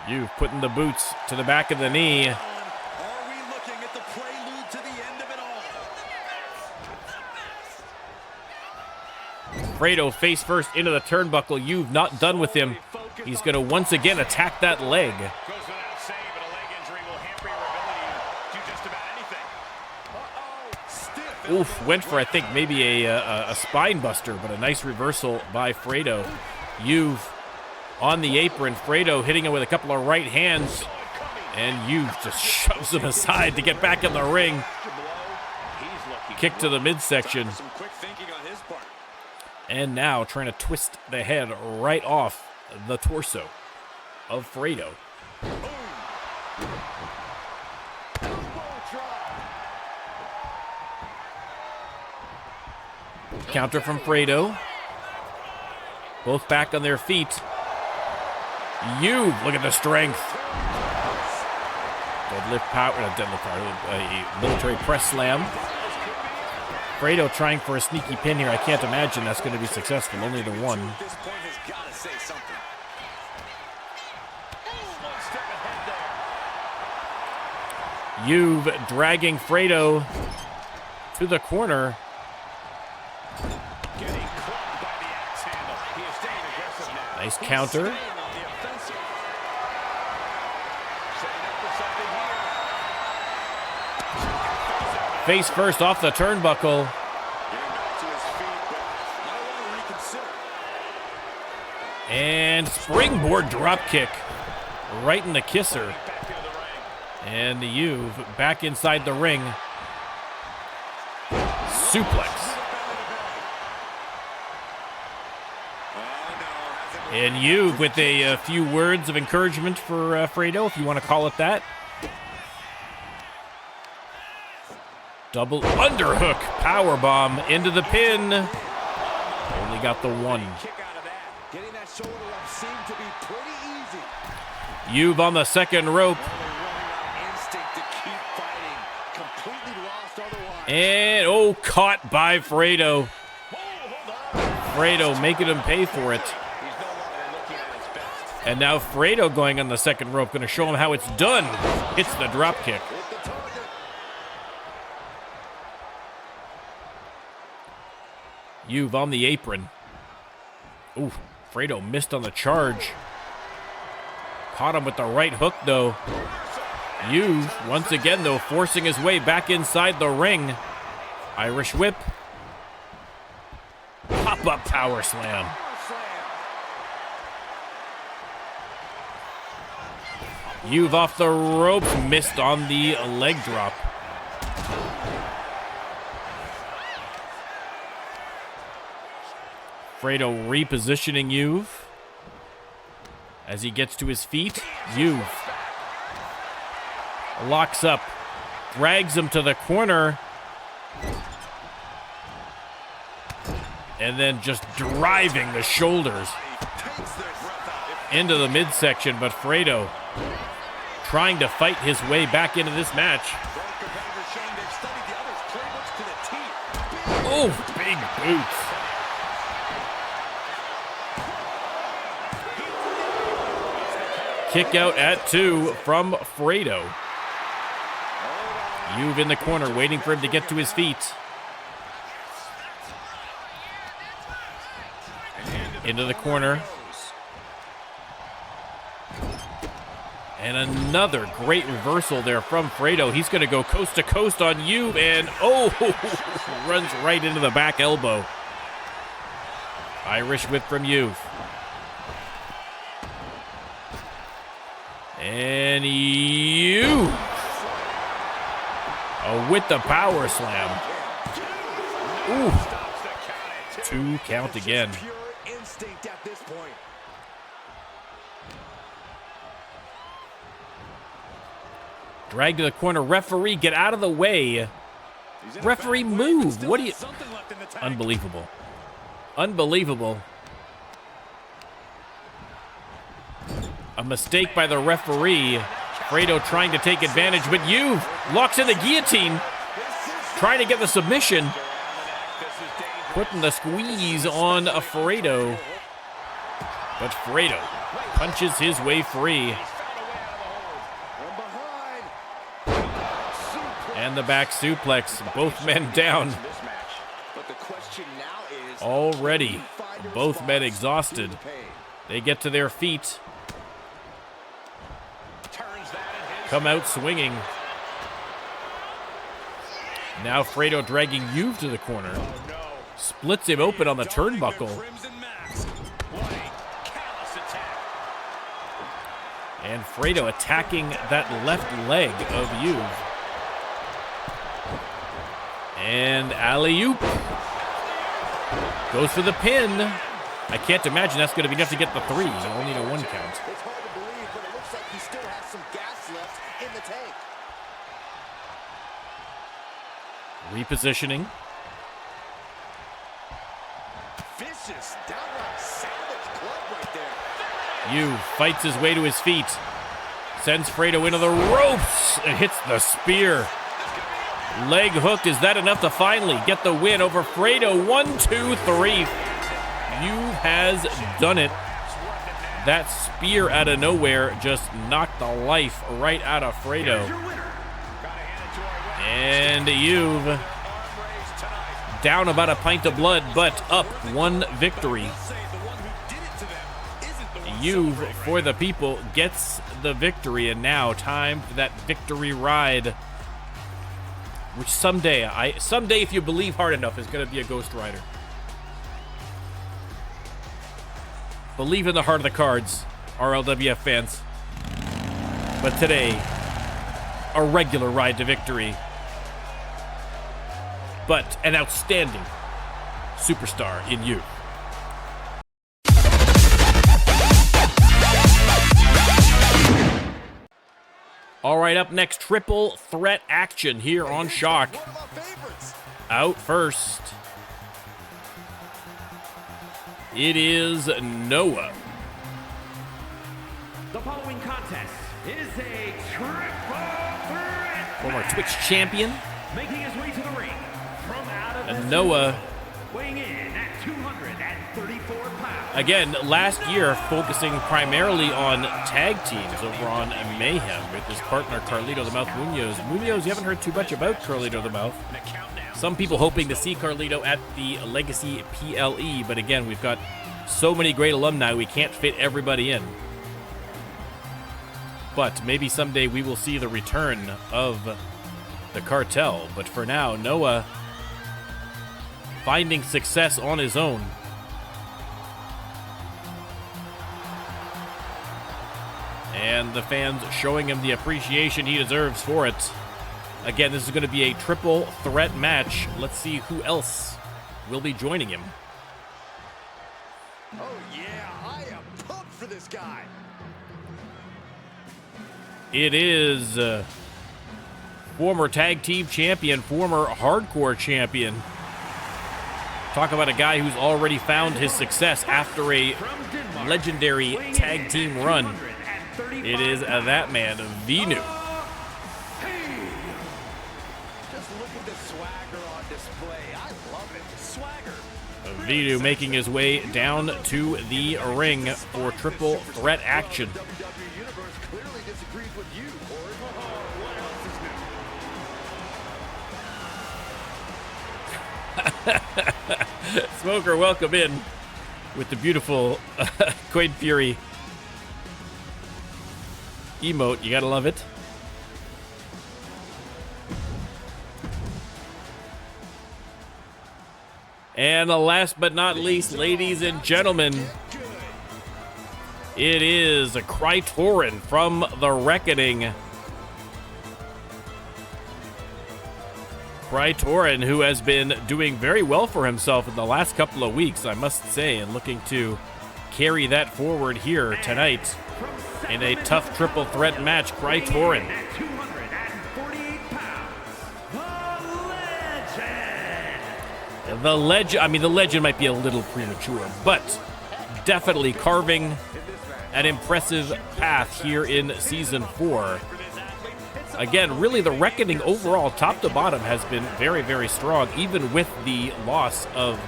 Juve putting the boots to the back of the knee. Fredo face first into the turnbuckle. Juve not done with him. He's going to once again attack that leg. Oof, went for, I think, maybe a spine buster, but a nice reversal by Fredo. Juve on the apron. Fredo hitting him with a couple of right hands, and Juve just shoves him aside to get back in the ring. Kick to the midsection. And now trying to twist the head right off the torso of Fredo. Counter from Fredo. Both back on their feet. Juve, look at the strength. Deadlift power, a military press slam. Fredo trying for a sneaky pin here. I can't imagine that's going to be successful. Only the one. Juve dragging Fredo to the corner. Nice counter. Face first off the turnbuckle. And springboard drop kick right in the kisser. And Juve back inside the ring. Suplex. And Juve with a few words of encouragement for Fredo, if you want to call it that. Double underhook powerbomb into the pin. Only got the one. Juve on the second rope. And oh, caught by Fredo. Fredo making him pay for it. And now Fredo going on the second rope, going to show him how it's done. Hits the drop kick. Juve on the apron. Ooh, Fredo missed on the charge. Caught him with the right hook, though. Juve, once again, though, forcing his way back inside the ring. Irish whip. Pop-up power slam. Juve off the ropes, missed on the leg drop. Fredo repositioning Juve. As he gets to his feet, Juve locks up, drags him to the corner, and then just driving the shoulders into the midsection. But Fredo trying to fight his way back into this match. Oh, big boots. Kick out at 2 from Fredo. Juve in the corner, waiting for him to get to his feet. Into the corner. And another great reversal there from Fredo. He's going to go coast to coast on Juve, and runs right into the back elbow. Irish whip from Juve. And Juve with the power slam. Ooh. 2 count again. Drag to the corner. Referee, get out of the way. Referee, move. What do you... Unbelievable. Unbelievable. A mistake by the referee. Fredo trying to take advantage, but Juve locks in the guillotine. Trying to get the submission. Putting the squeeze on Fredo. But Fredo punches his way free. And the back suplex. Both men down. Already, both men exhausted. They get to their feet. Come out swinging. Now Fredo dragging Juve to the corner. Splits him open on the turnbuckle. And Fredo attacking that left leg of Juve. And alley-oop. Goes for the pin. I can't imagine that's going to be enough to get the 3. You only need a 1 count. It's hard to believe, but it looks like he still has some gas left in the tank. Repositioning. Vicious, downright savage club right there. Juve fights his way to his feet. Sends Fredo into the ropes and hits the spear. Leg hook. Is that enough to finally get the win over Fredo? 1, 2, 3. Juve has done it. That spear out of nowhere just knocked the life right out of Fredo. And Juve down about a pint of blood, but up 1 victory. Juve, for the people, gets the victory, and now time for that victory ride, which someday, if you believe hard enough, is going to be a Ghost Rider. Believe in the heart of the cards, RLWF fans. But today, a regular ride to victory, but an outstanding superstar in you. All right, up next, triple threat action here on Shock. Out first, it is Noah. The following contest is a triple threat. Former Twitch champion. Making his way to the ring from out of And Noah, weighing in at 234 pounds. again, last year focusing primarily on tag teams over on Mayhem with his partner Carlito the Mouth Munoz. Munoz, you haven't heard too much about Carlito the Mouth. Some people hoping to see Carlito at the Legacy PLE, but again, we've got so many great alumni, we can't fit everybody in. But maybe someday we will see the return of the cartel. But for now, Noah finding success on his own. And the fans showing him the appreciation he deserves for it. Again, this is going to be a triple threat match. Let's see who else will be joining him. Oh, yeah, I am pumped for this guy. It is former tag team champion, former hardcore champion. Talk about a guy who's already found his success after a legendary tag team run. It is that man, Vinu. Just look at the swagger on display. I love it. Swagger. Vinu making his way down to the ring for triple threat action. WWE Universe clearly disagrees with you, Corey. What else is new? Smoker, welcome in with the beautiful Quaid Fury emote. You gotta love it. And last but not least, ladies and gentlemen, it is a Krytorin from the Reckoning. Krytorin, who has been doing very well for himself in the last couple of weeks, I must say, and looking to carry that forward here tonight in a tough triple threat match. Krytorin. At 248 pounds, The legend, I mean, the legend might be a little premature, but definitely carving an impressive path here in Season 4. Again, really the Reckoning overall, top to bottom, has been very, very strong, even with the loss of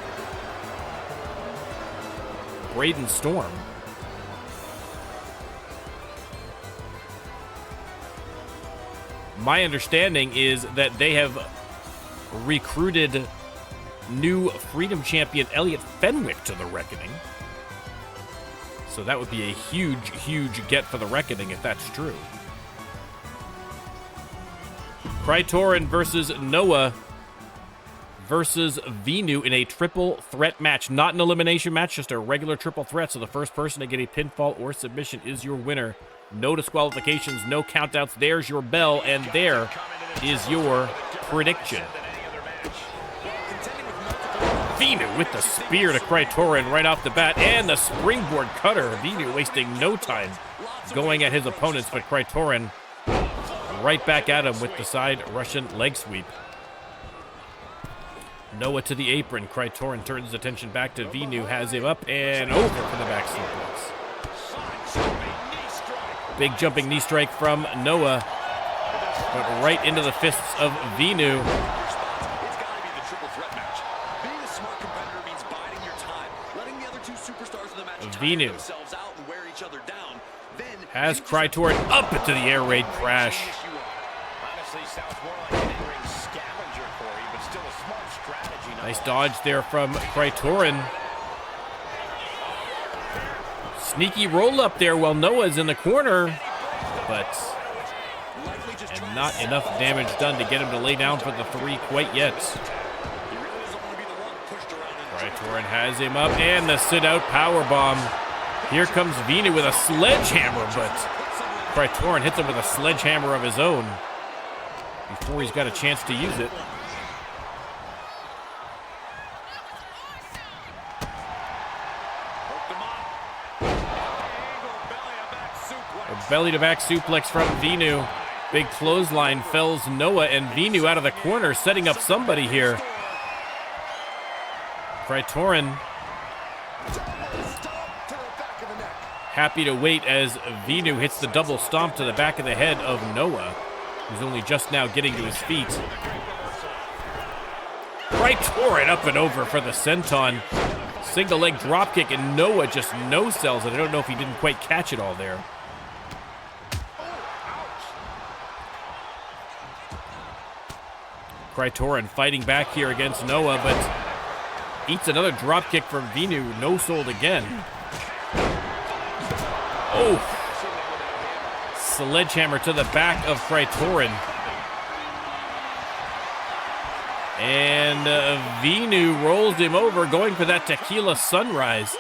Braden Storm. My understanding is that they have recruited new Freedom Champion Elliot Fenwick to the Reckoning. So that would be a huge, huge get for the Reckoning if that's true. Krytorin versus Noah versus Vinu in a triple threat match. Not an elimination match, just a regular triple threat. So the first person to get a pinfall or submission is your winner. No disqualifications, no countouts. There's your bell, and there is your prediction. Vinu with the spear to Krytorin right off the bat, and the springboard cutter. Vinu wasting no time going at his opponents, but Krytorin right back at him with the side Russian leg sweep. Noah to the apron. Krytorin turns his attention back to Vinu, has him up and over for the back suplex. Big jumping knee strike from Noah, but right into the fists of Vinu. Vinu has Krytorin up into the air raid crash. Nice dodge there from Krytorin. Sneaky roll up there while Noah's in the corner, but and not enough damage done to get him to lay down for the 3 quite yet. Krytorin has him up, and the sit-out powerbomb. Here comes Vinu with a sledgehammer, but Krytorin hits him with a sledgehammer of his own before he's got a chance to use it. A belly-to-back suplex from Vinu. Big clothesline fells Noah, and Vinu out of the corner, setting up somebody here. Krytorin happy to wait as Vinu hits the double stomp to the back of the head of Noah, who's only just now getting to his feet. Krytorin up and over for the senton. Single leg dropkick, and Noah just no-sells it. I don't know if he didn't quite catch it all there. Krytorin fighting back here against Noah, but eats another dropkick from Vinu, no-sold again. Oh! Sledgehammer to the back of Krytorin. And Vinu rolls him over, going for that tequila sunrise.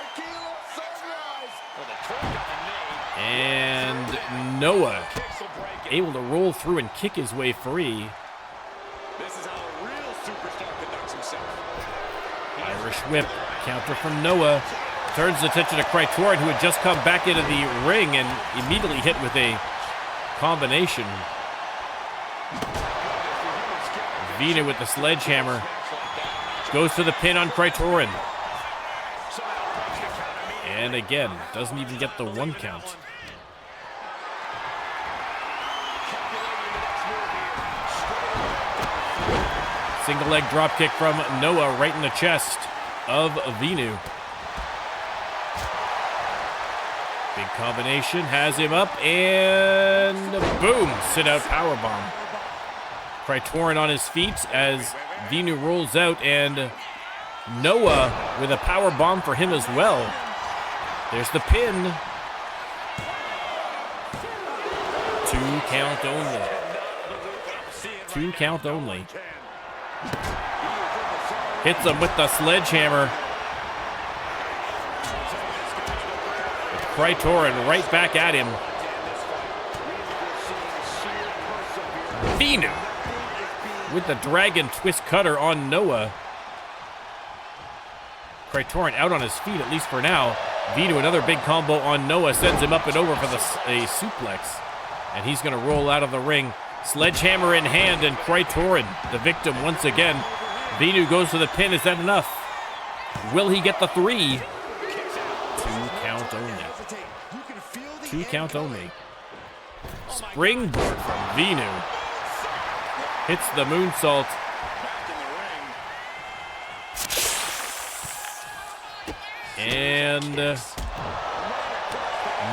And Noah able to roll through and kick his way free. This is how a real superstar conducts himself. Irish whip, counter from Noah. Turns attention to Krytorin, who had just come back into the ring and immediately hit with a combination. Vinu with the sledgehammer. Goes for the pin on Krytorin. And again, doesn't even get the 1 count. Single leg drop kick from Noah right in the chest of Vinu. Big combination, has him up, and boom, sit out powerbomb. Krytorin on his feet as Vinu rolls out, and Noah with a powerbomb for him as well. There's the pin. 2 count only. 2 count only. Hits him with the sledgehammer. Krytorin right back at him. Vinu with the dragon twist cutter on Noah. Krytorin out on his feet, at least for now. Vinu, another big combo on Noah, sends him up and over for a suplex. And he's going to roll out of the ring. Sledgehammer in hand, and Krytorin, the victim once again. Vinu goes for the pin. Is that enough? Will he get the 3? 2 count only. 2 count only. Springboard from Vinu. Hits the moonsault. And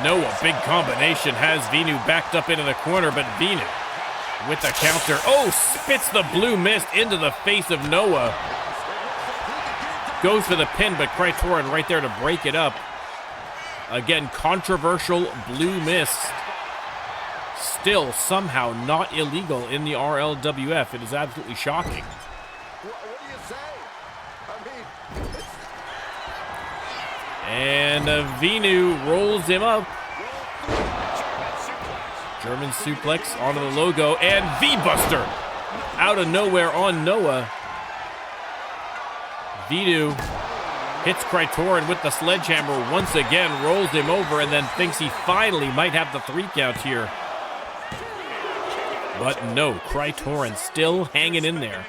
Noah, big combination, has Vinu backed up into the corner, but Vinu with the counter. Oh, spits the blue mist into the face of Noah. Goes for the pin, but Krytorin right there to break it up. Again, controversial blue mist. Still somehow not illegal in the RLWF. It is absolutely shocking. What do you say? And Vinu rolls him up. German suplex onto the logo, and V-Buster out of nowhere on Noah. Vinu hits Krytorin with the sledgehammer once again, rolls him over, and then thinks he finally might have the 3 count here. But no, Krytorin still hanging in there.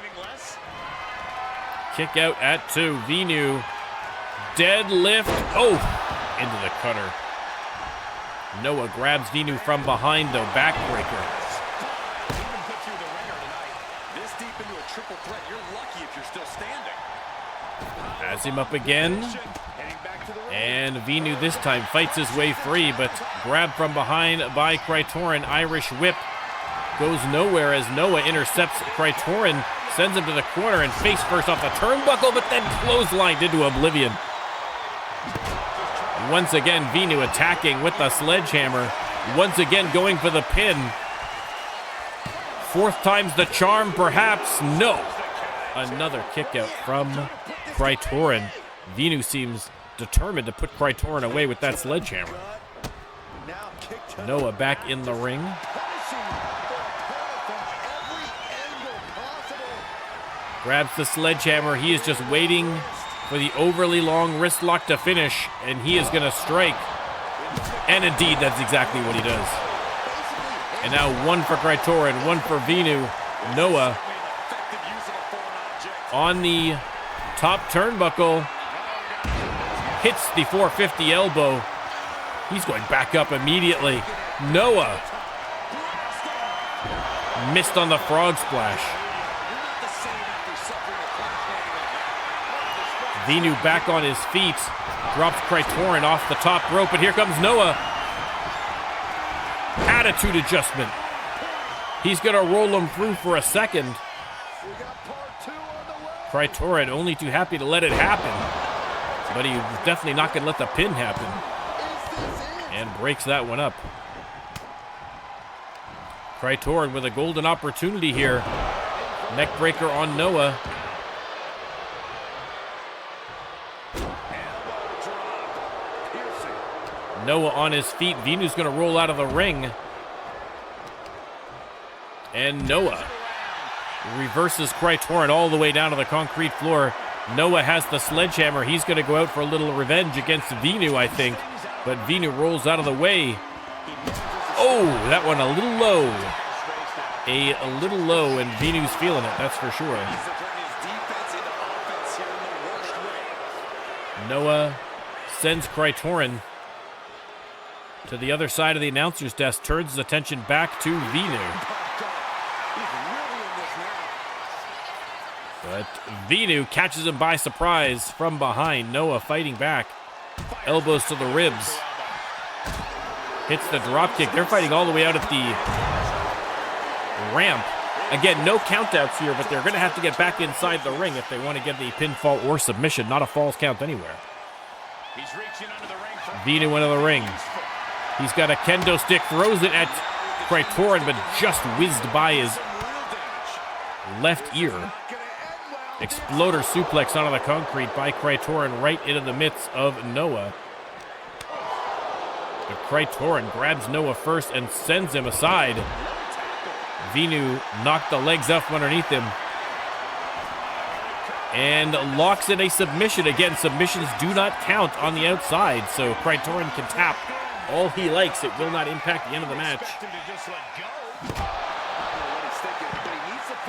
Kick out at 2. Vinu deadlift. Oh, into the cutter. Noah grabs Vinu from behind, though. Backbreaker. Has him up again. And Vinu this time fights his way free, but grabbed from behind by Krytorin. Irish whip goes nowhere as Noah intercepts Krytorin, sends him to the corner, and face first off the turnbuckle, but then clotheslined into oblivion. Once again, Vinu attacking with the sledgehammer. Once again, going for the pin. 4th time's the charm, perhaps. No. Another kick out from Krytorin. Vinu seems determined to put Krytorin away with that sledgehammer. Noah back in the ring. Grabs the sledgehammer. He is just waiting for the overly long wrist lock to finish, and he is going to strike. And indeed, that's exactly what he does. And now 1 for Krytorin, 1 for Vinu. Noah on the top turnbuckle. Hits the 450 elbow. He's going back up immediately. Noah missed on the frog splash. Vinu back on his feet, drops Krytorin off the top rope, and here comes Noah. Attitude adjustment. He's going to roll him through for a second. Krytorin only too happy to let it happen, but he's definitely not going to let the pin happen. And breaks that one up. Krytorin with a golden opportunity here. Neckbreaker on Noah. Noah on his feet. Vinu's going to roll out of the ring. And Noah reverses Krytorin all the way down to the concrete floor. Noah has the sledgehammer. He's going to go out for a little revenge against Venu, I think. But Venu rolls out of the way. Oh, that one a little low. A little low, and Venu's feeling it, that's for sure. Noah sends Krytorin to the other side of the announcer's desk, turns his attention back to Venu. But Venu catches him by surprise from behind. Noah fighting back. Elbows to the ribs. Hits the drop kick. They're fighting all the way out at the ramp. Again, no countouts here, but they're going to have to get back inside the ring if they want to get the pinfall or submission. Not a false count anywhere. Venu into the ring. He's got a kendo stick, throws it at Krytorin, but just whizzed by his left ear. Exploder suplex onto the concrete by Krytorin right into the midst of Noah. But Krytorin grabs Noah first and sends him aside. Venu knocked the legs up from underneath him and locks in a submission. Again, submissions do not count on the outside, so Krytorin can tap all he likes. It will not impact the end of the match.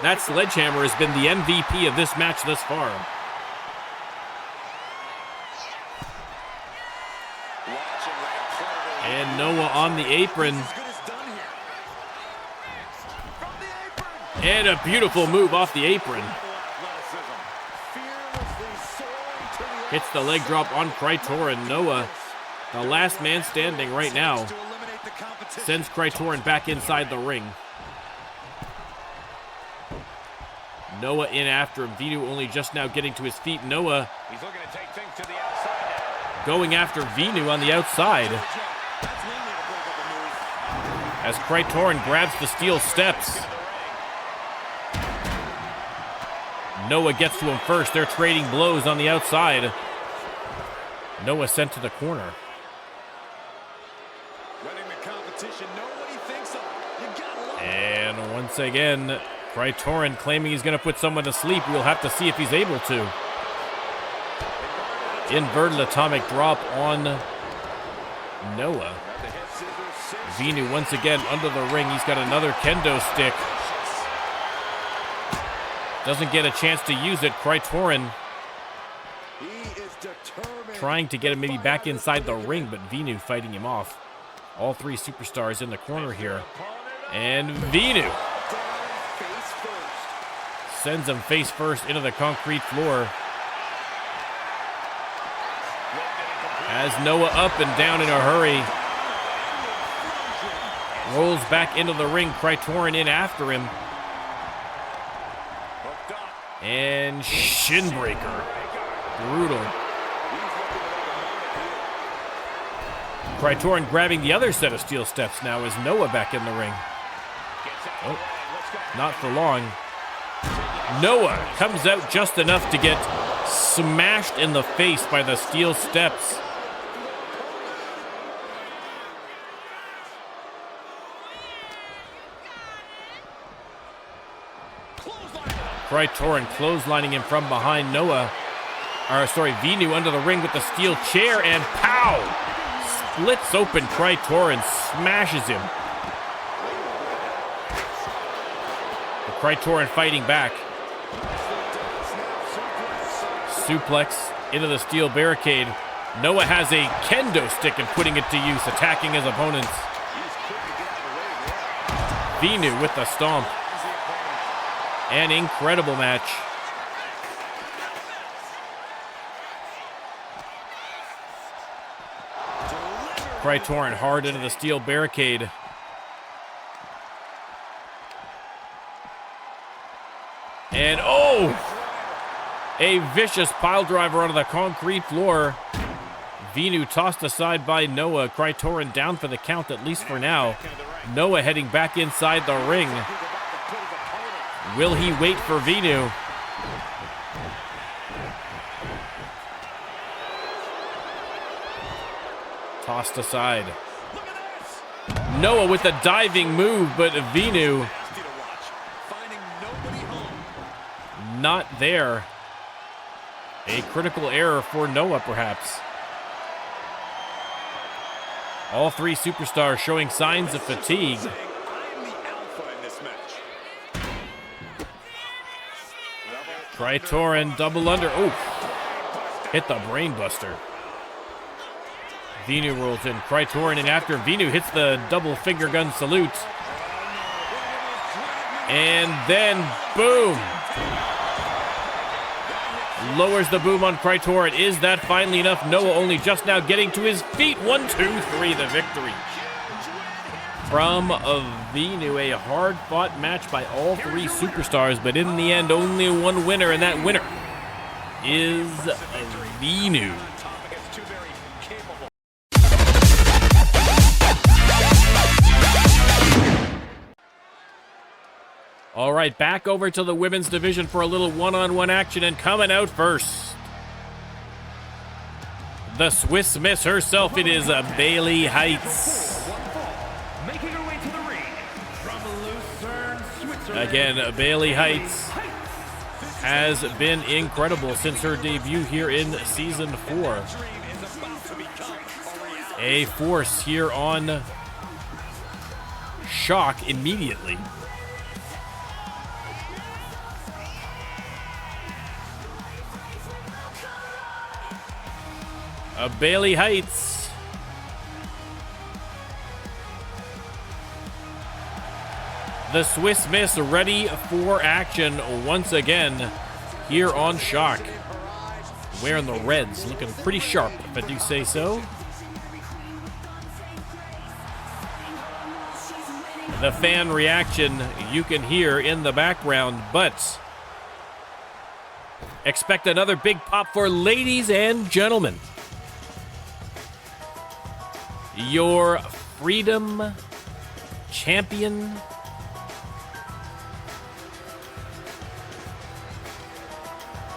That sledgehammer has been the MVP of this match thus far. And Noah on the apron. And a beautiful move off the apron. Hits the leg drop on Krytorin. Noah, the last man standing right now, sends Krytorin back inside the ring. Noah in after him. Venu only just now getting to his feet. Noah going after Venu on the outside. As Krytorin grabs the steel steps. Noah gets to him first. They're trading blows on the outside. Noah sent to the corner. And once again, Krytorin claiming he's going to put someone to sleep. We'll have to see if he's able to. Inverted atomic drop on Noah. Venu once again under the ring. He's got another kendo stick. Doesn't get a chance to use it. Krytorin trying to get him maybe back inside the ring, but Venu fighting him off. All three superstars in the corner here. And Venu sends him face first into the concrete floor. As Noah up and down in a hurry. Rolls back into the ring. Krytorin in after him. And shin breaker. Brutal. Krytorin grabbing the other set of steel steps now as Noah back in the ring. Oh, not for long. Noah comes out just enough to get smashed in the face by the steel steps. Krytorin clotheslining him from behind. Venu under the ring with the steel chair, and pow! Splits open Krytorin, smashes him. But Krytorin fighting back. Suplex into the steel barricade. Noah has a kendo stick and putting it to use, attacking his opponents. Venu with the stomp. An incredible match. Krytorin hard into the steel barricade. And a vicious pile driver onto the concrete floor. Venu tossed aside by Noah. Krytorin down for the count, at least for now. Noah heading back inside the ring. Will he wait for Venu? Tossed aside. Noah with a diving move, but Venu not there. A critical error for Noah, perhaps. All three superstars showing signs of fatigue. I'm the alpha in this match. Tritoran double under. Oh, hit the brain buster. Venu rolls in. Tritoran in after. Venu hits the double finger gun salute. And then, boom. Lowers the boom on Tritoran. Is that finally enough? Noah only just now getting to his feet. 1, 2, 3, the victory. From Venu, a hard-fought match by all three superstars, but in the end, only one winner, and that winner is Venu. All right, back over to the women's division for a little one-on-one action, and coming out first, the Swiss Miss herself, it is Bailey Heights. Making her way to the ring from Lucerne, Switzerland. Again, Bailey Heights has been incredible since her debut here in Season 4. A force here on Shock immediately. Bailey Heights. The Swiss Miss ready for action once again here on Shock. Wearing the reds, looking pretty sharp, if I do say so. The fan reaction you can hear in the background, but expect another big pop for ladies and gentlemen. Your Freedom Champion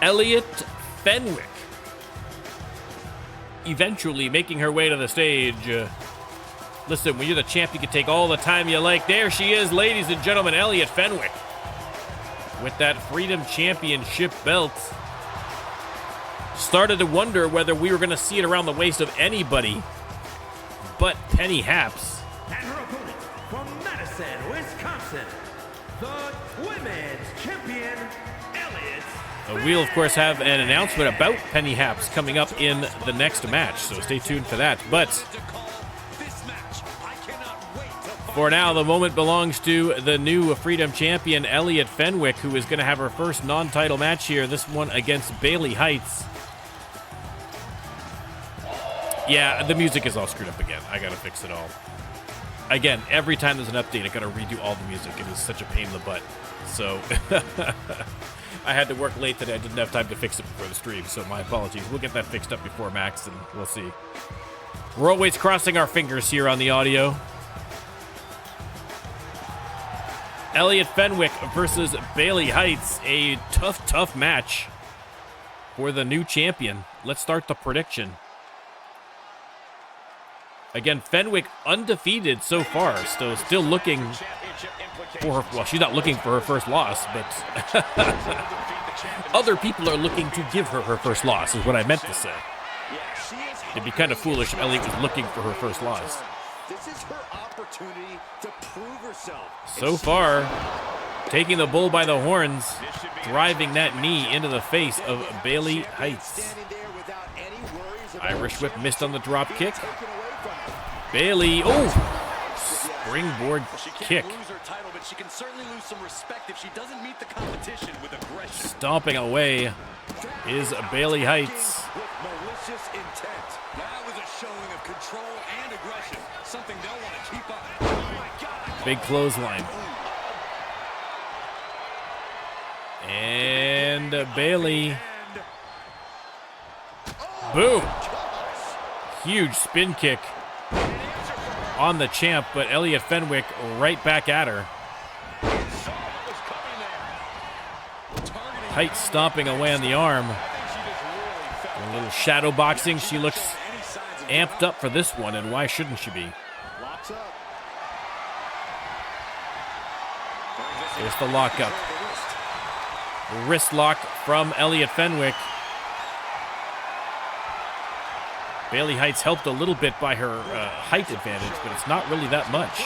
Elliot Fenwick, eventually making her way to the stage. Listen, when you're the champ, you can take all the time you like. There she is, ladies and gentlemen, Elliot Fenwick, with that Freedom Championship belt. Started to wonder whether we were going to see it around the waist of anybody but Penny Haps. And her opponent from Madison, Wisconsin, the Women's Champion, Elliot. We'll, of course, have an announcement about Penny Haps coming up in the next match, so stay tuned for that. But for now, the moment belongs to the new Freedom Champion, Elliot Fenwick, who is going to have her first non-title match here, this one against Bailey Heights. Yeah, the music is all screwed up again. I gotta fix it all. Again, every time there's an update, I gotta redo all the music. It is such a pain in the butt. So, I had to work late today. I didn't have time to fix it before the stream, so my apologies. We'll get that fixed up before Max, and we'll see. We're always crossing our fingers here on the audio. Elliot Fenwick versus Bailey Heights. A tough match for the new champion. Let's start the prediction. Again, Fenwick undefeated so far, so still looking for her. Well, she's not looking for her first loss, but other people are looking to give her her first loss, is what I meant to say. It'd be kind of foolish if Elliot was looking for her first loss. This is her opportunity to prove herself. So far, taking the bull by the horns, driving that knee into the face of Bailey Heights. Irish whip missed on the drop kick. Bailey, oh, springboard kick. She can certainly lose some respect if she doesn't meet the competition with aggression. Stomping away is Bailey Heights. With malicious intent. That was a showing of control and aggression. Something they'll want to keep up. Oh my God. Big clothesline. And Bailey. Boom. Huge spin kick on the champ, but Elliot Fenwick right back at her. Heights stomping away on the arm. A little shadow boxing. She looks amped up for this one, and why shouldn't she be? There's the lockup. Wrist lock from Elliot Fenwick. Bailey Heights helped a little bit by her height advantage, but it's not really that much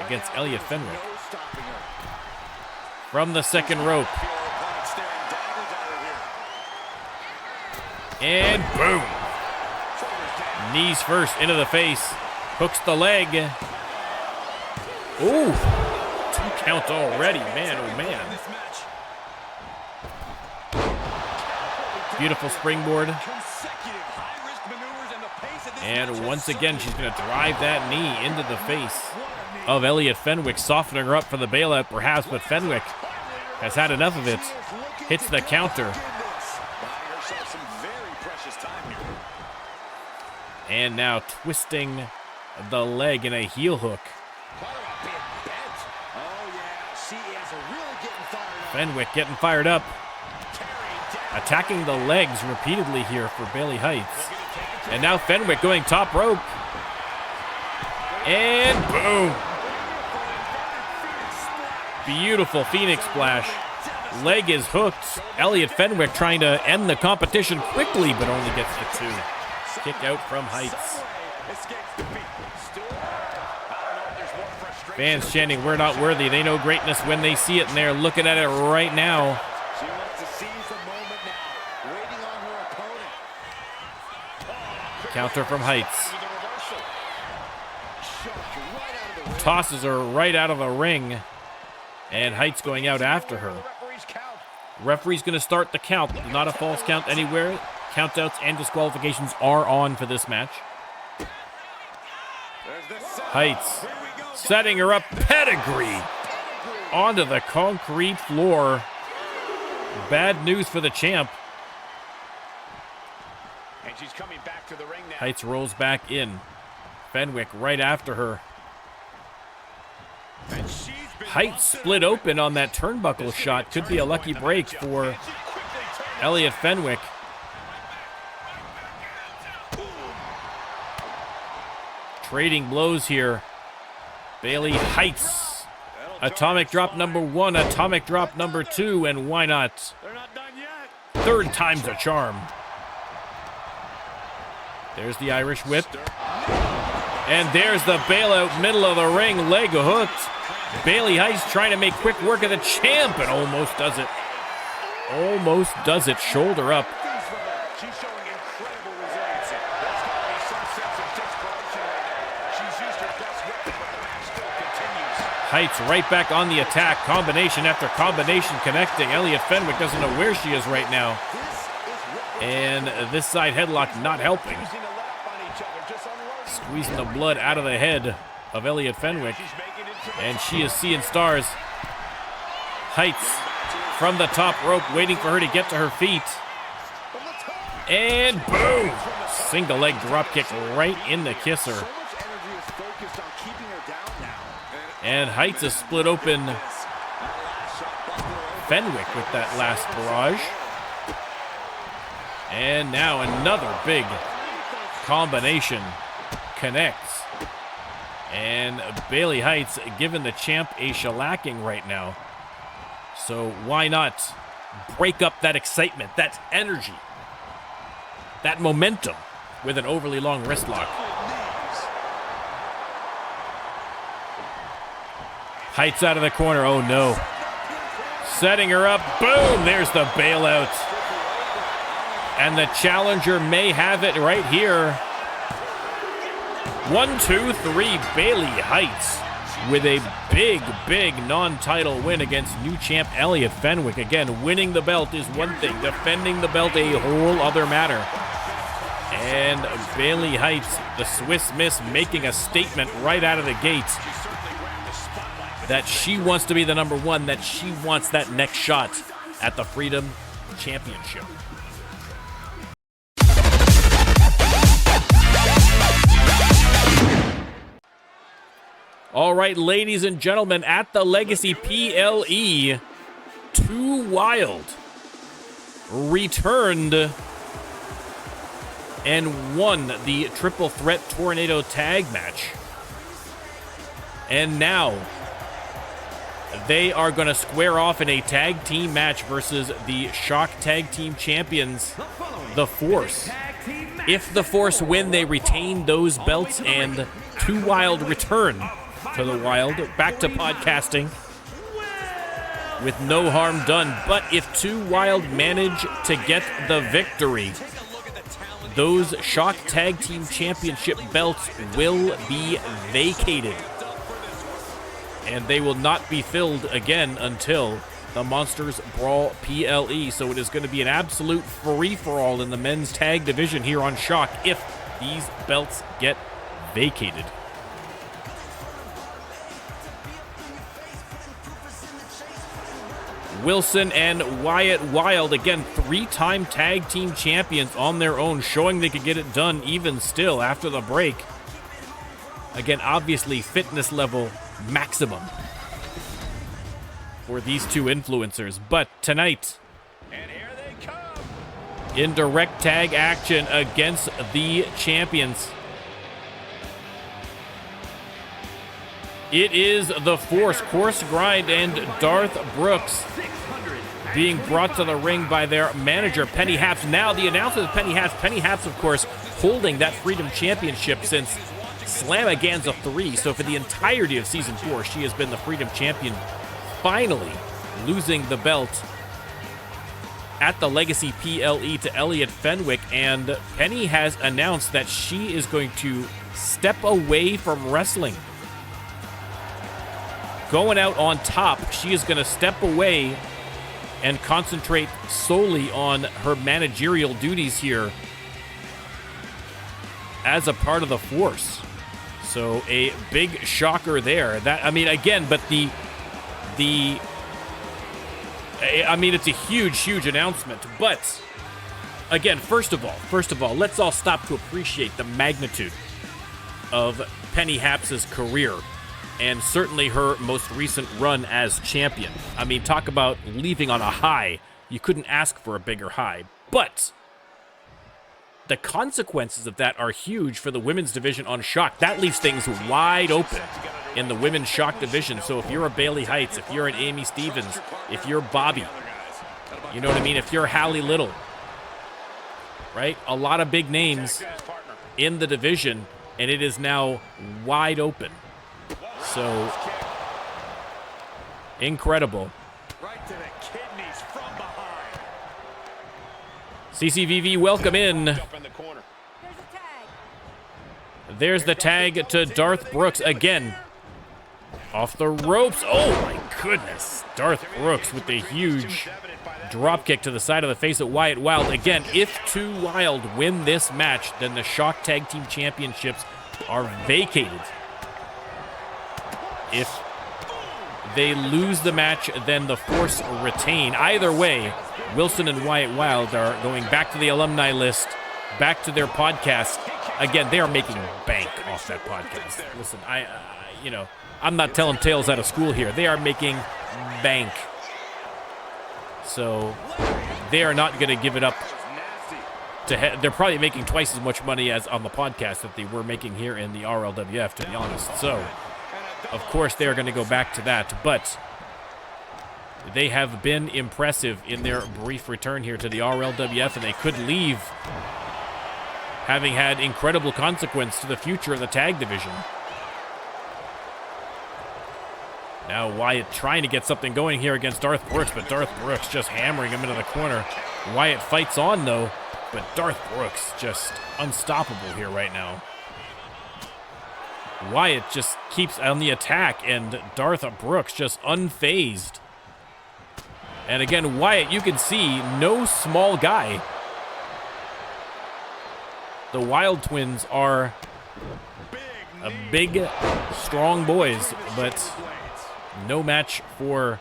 against Elliot Fenwick. From the second rope. And boom. Knees first into the face. Hooks the leg. Ooh. 2 count already. Man, oh man. Beautiful springboard. And once again, she's going to drive that knee into the face of Elliot Fenwick, softening her up for the bailout perhaps, but Fenwick has had enough of it. Hits the counter. And now twisting the leg in a heel hook. Fenwick getting fired up. Attacking the legs repeatedly here for Bailey Heights. And now Fenwick going top rope. And boom. Beautiful Phoenix splash. Leg is hooked. Elliot Fenwick trying to end the competition quickly, but only gets the 2. Kick out from Heights. Fans chanting, "We're not worthy." They know greatness when they see it, and they're looking at it right now. Counter from Heights. Tosses her right out of the ring. And Heights going out after her. Referee's going to start the count. Not a false count anywhere. Countouts and disqualifications are on for this match. Heights setting her up. Pedigree onto the concrete floor. Bad news for the champ. And she's coming back to the ring now. Heights rolls back in. Fenwick right after her. Heights split open on that turnbuckle shot. Could be a lucky break for Elliot Fenwick. Trading blows here. Bailey Heights. Atomic drop number 1, atomic drop number 2, and why not? Third time's a charm. There's the Irish whip. And there's the bailout, middle of the ring, leg hooked. Bailey Heights trying to make quick work of the champ and almost does it. Almost does it, shoulder up. She's showing incredible resiliency. There's got to be some sense of desperation right now. She's used her best weapon, but the match still continues. Heights right back on the attack. Combination after combination connecting. Elliot Fenwick doesn't know where she is right now. And this side headlock not helping. Squeezing the blood out of the head of Elliot Fenwick. And she is seeing stars. Heights from the top rope, waiting for her to get to her feet. And boom! Single leg drop kick right in the kisser. And Heights is split open Fenwick with that last barrage. And now another big combination connects. And Bailey Heights giving the champ a shellacking right now. So why not break up that excitement, that energy, that momentum with an overly long wrist lock. Heights out of the corner. Oh no. Setting her up. Boom! There's the bailout. And the challenger may have it right here. 1, 2, 3. Bailey Heights with a big non-title win against new champ Elliot Fenwick. Again, winning the belt is one thing. Defending the belt a whole other matter. And Bailey Heights, the Swiss Miss, making a statement right out of the gates that she wants to be the number 1, that she wants that next shot at the Freedom Championship. All right, ladies and gentlemen, at the Legacy PLE, 2 Wild returned and won the Triple Threat Tornado Tag match. And now they are going to square off in a tag team match versus the Shock Tag Team Champions, The Force. If the Force win, they retain those belts, and 2 Wild return to the Wild, back to podcasting with no harm done. But if 2 Wild manage to get the victory, those Shock Tag Team Championship belts will be vacated. And they will not be filled again until the Monsters Brawl PLE. So it is going to be an absolute free-for-all in the men's tag division here on Shock if these belts get vacated. Wilson and Wyatt Wild, again, 3-time tag team champions on their own, showing they could get it done even still after the break. Again, obviously, fitness level maximum for these 2 influencers. But tonight, And here they come. in direct tag action against the champions, it is the Force, Course Grind, and Darth Brooks being brought to the ring by their manager, Penny Haps. Now, the announcement of Penny Haps. Penny Haps, of course, holding that Freedom Championship since Slamaganza 3. So for the entirety of Season 4, she has been the Freedom Champion, finally losing the belt at the Legacy PLE to Elliot Fenwick. And Penny has announced that she is going to step away from wrestling. Going out on top, she is going to step away and concentrate solely on her managerial duties here as a part of the Force. So a big shocker there. That, I mean, again, but I mean, it's a huge announcement. But again, first of all, let's all stop to appreciate the magnitude of Penny Haps's career, and certainly her most recent run as champion. I mean, talk about leaving on a high. You couldn't ask for a bigger high. But the consequences of that are huge for the women's division on Shock. That leaves things wide open in the women's Shock division. So if you're a Bailey Heights, if you're an Amy Stevens, if you're Bobby, you know what I mean? If you're Hallie Little, right? A lot of big names in the division, and it is now wide open. So, incredible. Right to the kidneys from behind. CCVV, welcome in. Jump in the corner. There's the tag to Darth Brooks again. Off the ropes. Oh my goodness. Darth Brooks with the huge drop kick to the side of the face of Wyatt Wild. Again, if 2 Wild win this match, then the Shock Tag Team Championships are vacated. If they lose the match, then the Force retain. Either way, Wilson and Wyatt Wild are going back to the alumni list, back to their podcast. Again, they are making bank off that podcast. Listen, I'm not telling tales out of school here. They are making bank. So they are not going to give it up. They're probably making twice as much money as on the podcast that they were making here in the RLWF, to be honest. So, of course, they're going to go back to that, but they have been impressive in their brief return here to the RLWF, and they could leave having had incredible consequence to the future of the tag division. Now Wyatt trying to get something going here against Darth Brooks, but Darth Brooks just hammering him into the corner. Wyatt fights on, though, but Darth Brooks just unstoppable here right now. Wyatt just keeps on the attack, and Darth Brooks just unfazed. And again, Wyatt, you can see, no small guy. The Wild Twins are big, strong boys, but no match for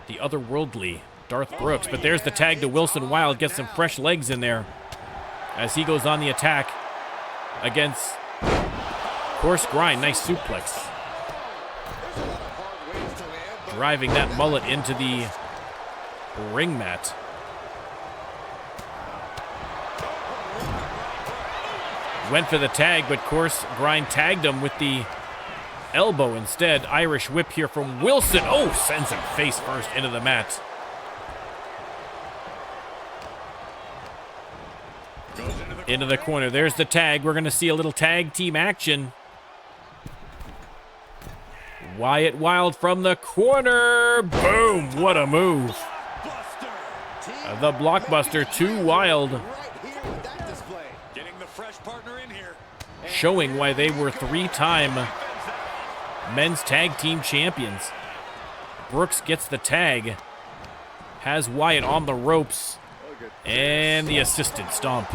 the otherworldly Darth Brooks. But there's the tag to Wilson Wild, gets some fresh legs in there as he goes on the attack against Course Grind. Nice suplex. Driving that mullet into the ring mat. Went for the tag, but Course Grind tagged him with the elbow instead. Irish whip here from Wilson. Oh, sends him face first into the mat. Into the corner. There's the tag. We're going to see a little tag team action. Wyatt Wild from the corner. Boom. What a move. The blockbuster to Wild. Showing why they were 3-time men's tag team champions. Brooks gets the tag. Has Wyatt on the ropes. And the assisted stomp.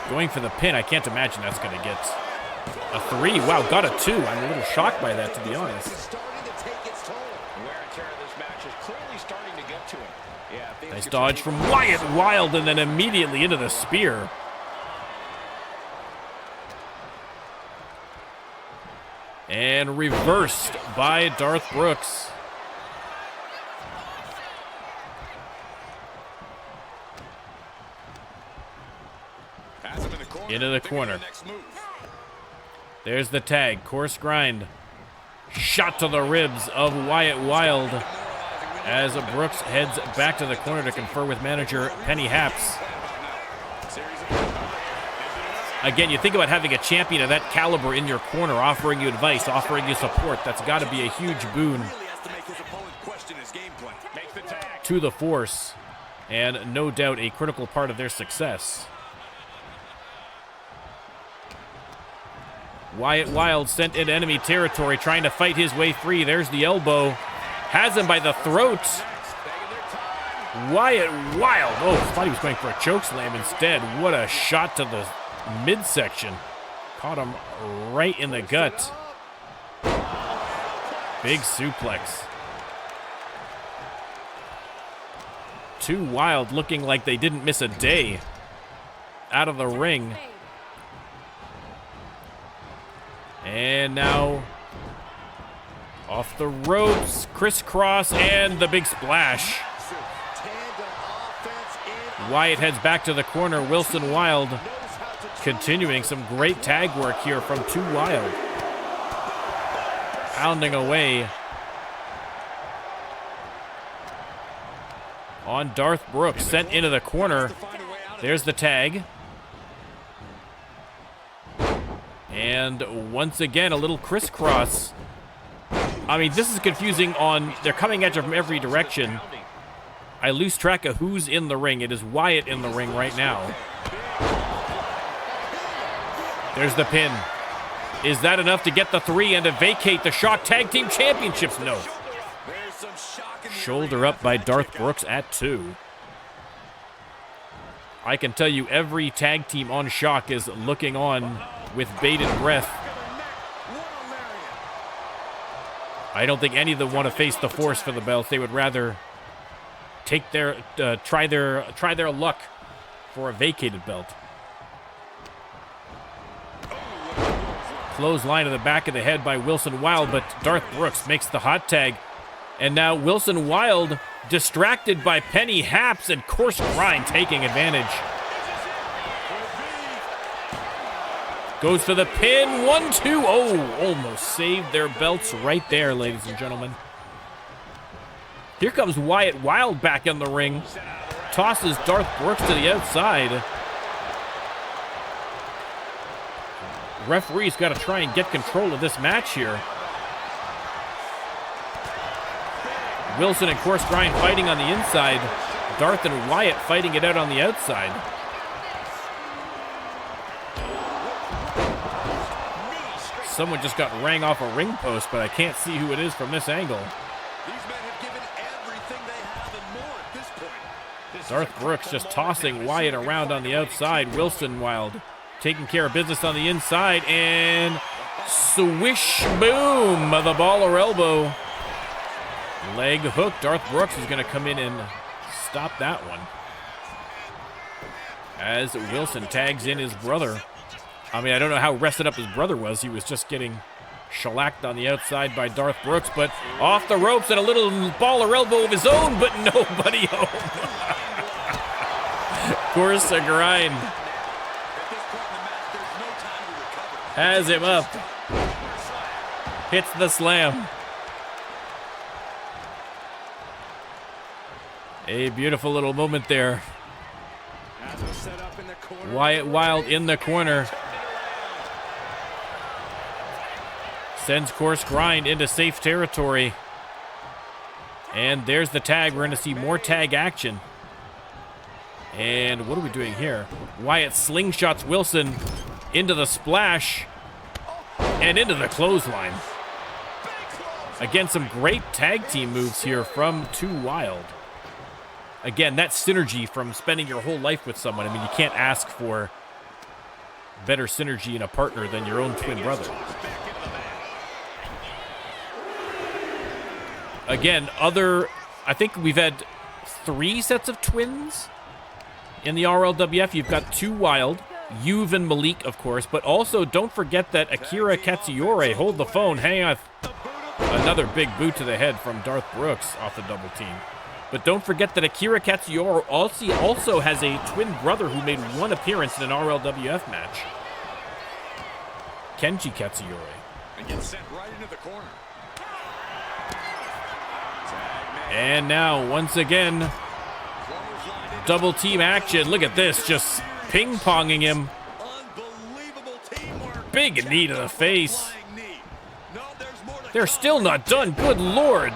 Going for the pin. I can't imagine that's going to get a 3. Wow, got a 2. I'm a little shocked by that, to be honest. Nice dodge from Wyatt Wild, and then immediately into the spear. And reversed by Darth Brooks. Into the corner. There's the tag. Course grind. Shot to the ribs of Wyatt Wild as Brooks heads back to the corner to confer with manager Penny Haps. Again, you think about having a champion of that caliber in your corner, offering you advice, offering you support. That's got to be a huge boon to the Force, and no doubt a critical part of their success. Wyatt Wild sent into enemy territory, trying to fight his way free. There's the elbow. Has him by the throat. Wyatt Wild. Oh, thought he was going for a choke slam instead. What a shot to the midsection. Caught him right in the gut. Big suplex. Too Wild looking like they didn't miss a day out of the ring. And now off the ropes, crisscross, and the big splash. Wyatt heads back to the corner. Wilson Wild continuing some great tag work here from Too Wild. Pounding away on Darth Brooks, sent into the corner. There's the tag. And once again, a little crisscross. I mean, this is confusing on... They're coming at you from every direction. I lose track of who's in the ring. It is Wyatt in the ring right now. There's the pin. Is that enough to get the 3 and to vacate the Shock Tag Team Championships? No. Shoulder up by Darth Brooks at 2. I can tell you every tag team on Shock is looking on with bated breath. I don't think any of them want to face the Force for the belts. They would rather take their try their luck for a vacated belt. Clothesline to the back of the head by Wilson Wild, but Darth Brooks makes the hot tag. And now Wilson Wild distracted by Penny Haps, and Course Grind taking advantage. Goes for the pin. 1-2. Oh, almost saved their belts right there, ladies and gentlemen. Here comes Wyatt Wild back in the ring. Tosses Darth Brooks to the outside. Referee's got to try and get control of this match here. Wilson and Course Grind fighting on the inside. Darth and Wyatt fighting it out on the outside. Someone just got rang off a ring post, but I can't see who it is from this angle. These men have given everything they have and more at this point. Darth Brooks just tossing Wyatt around on the outside. Wilson Wild taking care of business on the inside, and swish, boom, the ball or elbow. Leg hook. Darth Brooks is going to come in and stop that one. As Wilson tags in his brother. I mean, I don't know how rested up his brother was. He was just getting shellacked on the outside by Darth Brooks, but off the ropes and a little ball or elbow of his own, but nobody home. Course a grind. Has him up. Hits the slam. A beautiful little moment there Wyatt Wild in the corner. Sends Course Grind into safe territory. And there's the tag. We're going to see more tag action. And what are we doing here? Wyatt slingshots Wilson into the splash and into the clothesline. Again, some great tag team moves here from 2 Wild. Again, that synergy from spending your whole life with someone. I mean, you can't ask for better synergy in a partner than your own twin brother. Again, I think we've had 3 sets of twins in the RLWF. You've got 2 Wild, Yuv and Malik, of course, but also don't forget that Akira Katsuyori, hold the phone, hang on. Another big boot to the head from Darth Brooks off the double team. But don't forget that Akira Katsuyori also has a twin brother who made 1 appearance in an RLWF match. Kenji Katsuyori. And gets sent right into the corner. And now, once again, double team action. Look at this, just ping-ponging him. Big knee to the face. They're still not done, good Lord.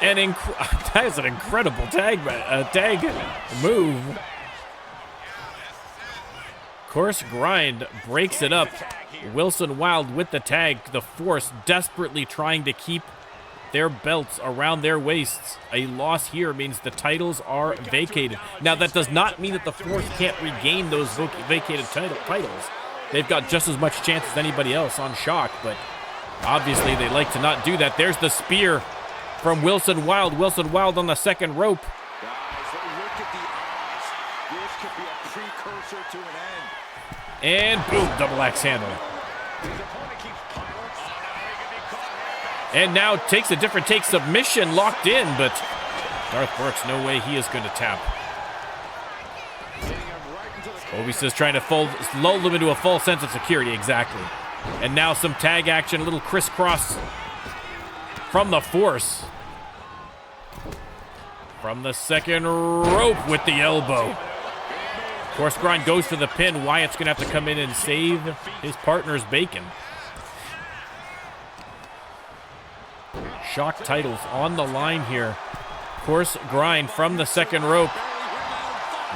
And that is an incredible tag move. Course Grind breaks it up. Wilson Wild with the tag. The Force desperately trying to keep their belts around their waists. A loss here means the titles are vacated. Now, that does not mean that the Force can't regain those vacated titles. They've got just as much chance as anybody else on Shock, but obviously they like to not do that. There's the spear from Wilson Wild. Wilson Wild on the second rope. Guys, look at the eyes. This could be a precursor to an end. And boom, double axe handle. And now takes a different take, submission locked in, but Darth Brooks, no way he is going to tap. Obi says trying to lull them into a false sense of security, exactly. And now some tag action, a little crisscross from the Force. From the second rope with the elbow. Course Grind goes for the pin. Wyatt's going to have to come in and save his partner's bacon. Shock titles on the line here. Course Grind from the second rope.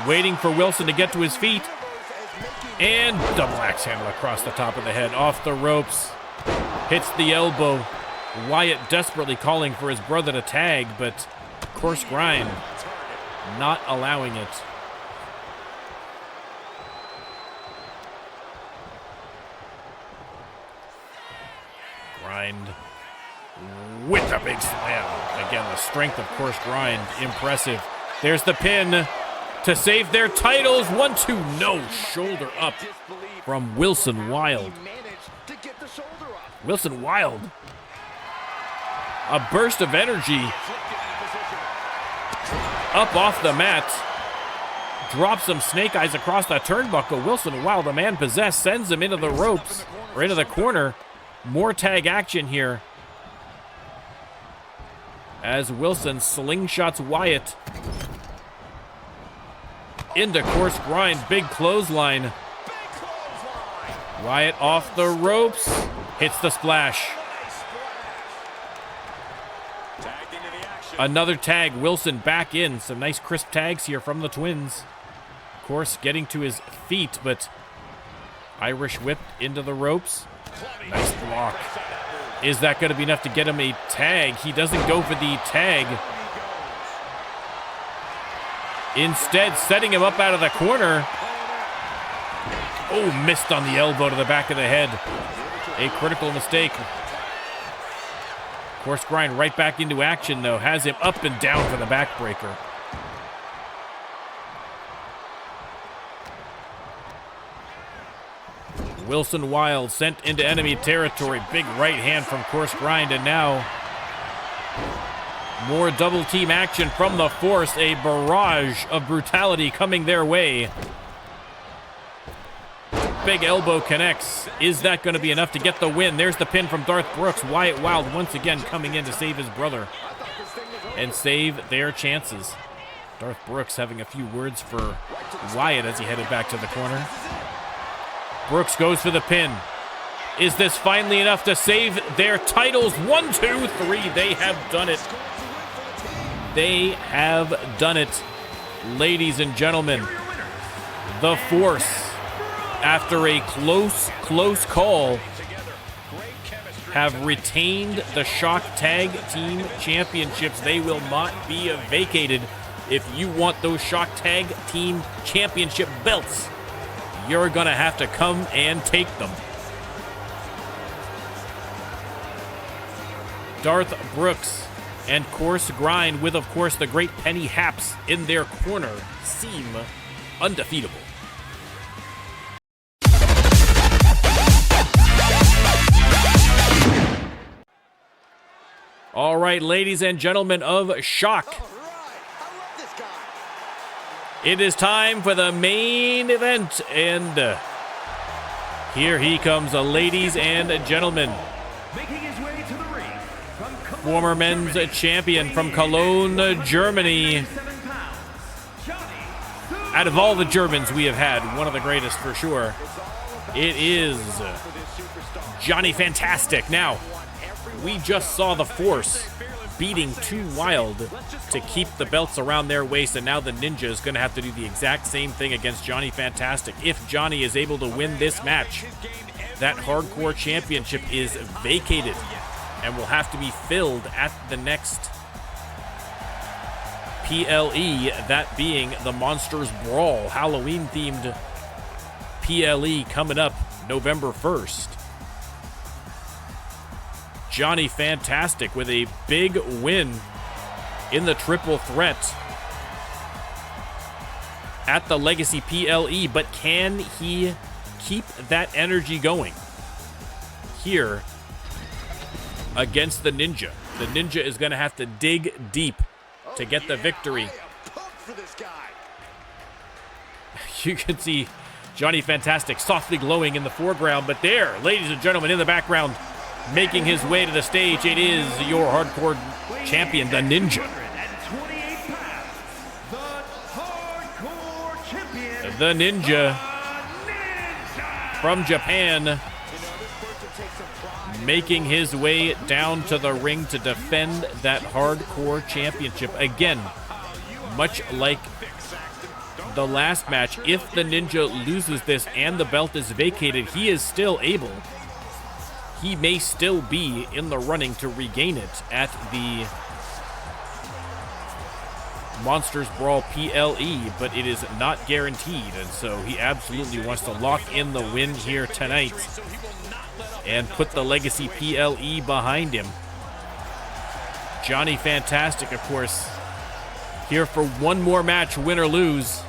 Waiting for Wilson to get to his feet. And double axe handle across the top of the head. Off the ropes. Hits the elbow. Wyatt desperately calling for his brother to tag, but Course Grind not allowing it. Grind with a big slam. Again, the strength of Course Grind, impressive. There's the pin to save their titles. 1-2, no, shoulder up from Wilson Wild. Wilson Wild. A burst of energy. Up off the mat. Drops some snake eyes across the turnbuckle. Wilson Wild, a man possessed, sends him into the ropes, or into the corner. More tag action here. As Wilson slingshots Wyatt into Course Grind, big clothesline. Wyatt off the ropes, hits the splash. Another tag, Wilson back in. Some nice crisp tags here from the twins. Of course, getting to his feet, but Irish whip into the ropes. Nice block. Is that going to be enough to get him a tag? He doesn't go for the tag. Instead, setting him up out of the corner. Oh, missed on the elbow to the back of the head. A critical mistake. Course Grind right back into action, though. Has him up and down for the backbreaker. Wilson Wild sent into enemy territory. Big right hand from Course Grind, and now more double team action from the Force. A barrage of brutality coming their way. Big elbow connects. Is that going to be enough to get the win? There's the pin from Darth Brooks. Wyatt Wild once again coming in to save his brother and save their chances. Darth Brooks having a few words for Wyatt as he headed back to the corner. Brooks goes for the pin. Is this finally enough to save their titles? 1, 2, 3. They have done it. They have done it. Ladies and gentlemen, the Force, after a close call, have retained the Shock Tag Team Championships. They will not be vacated. If you want those Shock Tag Team Championship belts, you're going to have to come and take them. Darth Brooks and Course Grind, with, of course, the great Penny Haps in their corner, seem undefeatable. All right, ladies and gentlemen of Shock. It is time for the main event, and here he comes, ladies and gentlemen. Making his way to the ring from Cologne, Former men's champion from Cologne, Germany. Out of all the Germans we have had, one of the greatest for sure. It is Johnny Fantastic. Now, we just saw the Force beating Too Wild to keep the belts around their waist, and now the Ninja is going to have to do the exact same thing against Johnny Fantastic. If Johnny is able to win this match, that Hardcore Championship is vacated and will have to be filled at the next PLE, that being the Monsters Brawl, Halloween-themed PLE coming up November 1st. Johnny Fantastic with a big win in the triple threat at the Legacy PLE, but can he keep that energy going here against the Ninja? The Ninja is going to have to dig deep to get the victory. You can see Johnny Fantastic softly glowing in the foreground, but there, ladies and gentlemen, in the background, making his way to the stage, it is your hardcore champion, the Ninja. The Ninja from Japan, making his way down to the ring to defend that hardcore championship. Again, much like the last match, if the Ninja loses this and the belt is vacated, he is still able. He may still be in the running to regain it at the Monsters Brawl PLE, but it is not guaranteed, and so he absolutely wants to lock in the win here tonight and put the Legacy PLE behind him. Johnny Fantastic, of course, here for one more match, win or lose.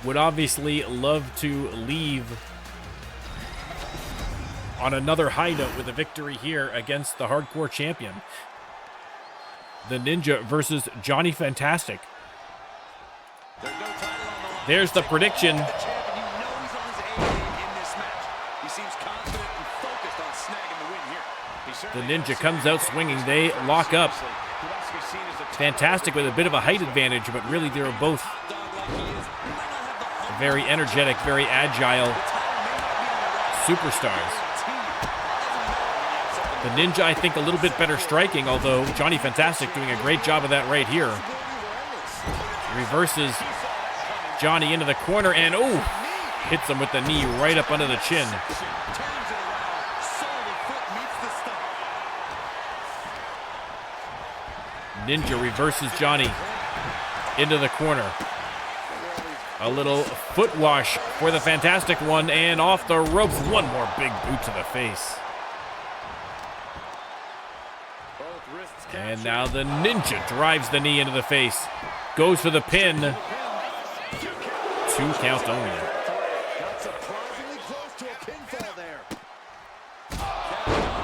Would obviously love to leave on another high note with a victory here against the hardcore champion. The Ninja versus Johnny Fantastic. There's the prediction. The Ninja comes out swinging. They lock up. Fantastic with a bit of a height advantage, but really they're both very energetic, very agile superstars. The Ninja, I think, a little bit better striking, although Johnny Fantastic doing a great job of that right here. Reverses Johnny into the corner and, oh, hits him with the knee right up under the chin. Ninja reverses Johnny into the corner. A little foot wash for the Fantastic one, and off the ropes. One more big boot to the face. And now the Ninja drives the knee into the face. Goes for the pin. 2 count only.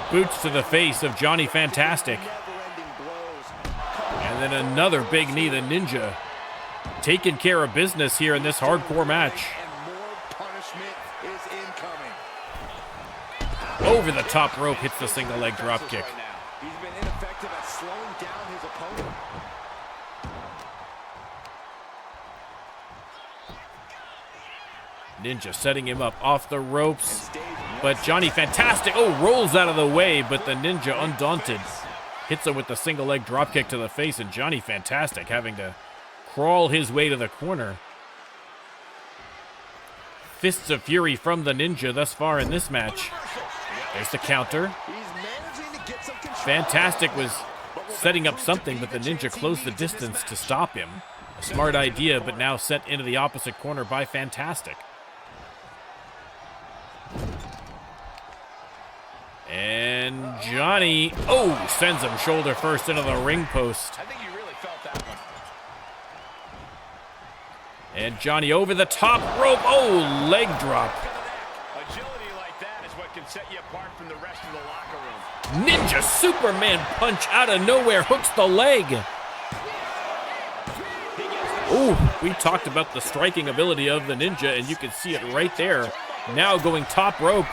Boots to the face of Johnny Fantastic. And then another big knee. The Ninja taking care of business here in this hardcore match. Over the top rope, hits the single leg drop kick. Ninja setting him up off the ropes. But Johnny Fantastic, rolls out of the way, but the Ninja undaunted hits him with the single leg dropkick to the face, and Johnny Fantastic having to crawl his way to the corner. Fists of Fury from the Ninja thus far in this match. There's the counter. Fantastic was setting up something, but the Ninja closed the distance to stop him. A smart idea, but now set into the opposite corner by Fantastic. And Johnny, sends him shoulder first into the ring post. I think you really felt that one. And Johnny over the top rope. Leg drop. Agility like that is what can set you apart from the rest of the locker room. Ninja Superman punch out of nowhere, hooks the leg. We talked about the striking ability of the Ninja, and you can see it right there. Now going top rope.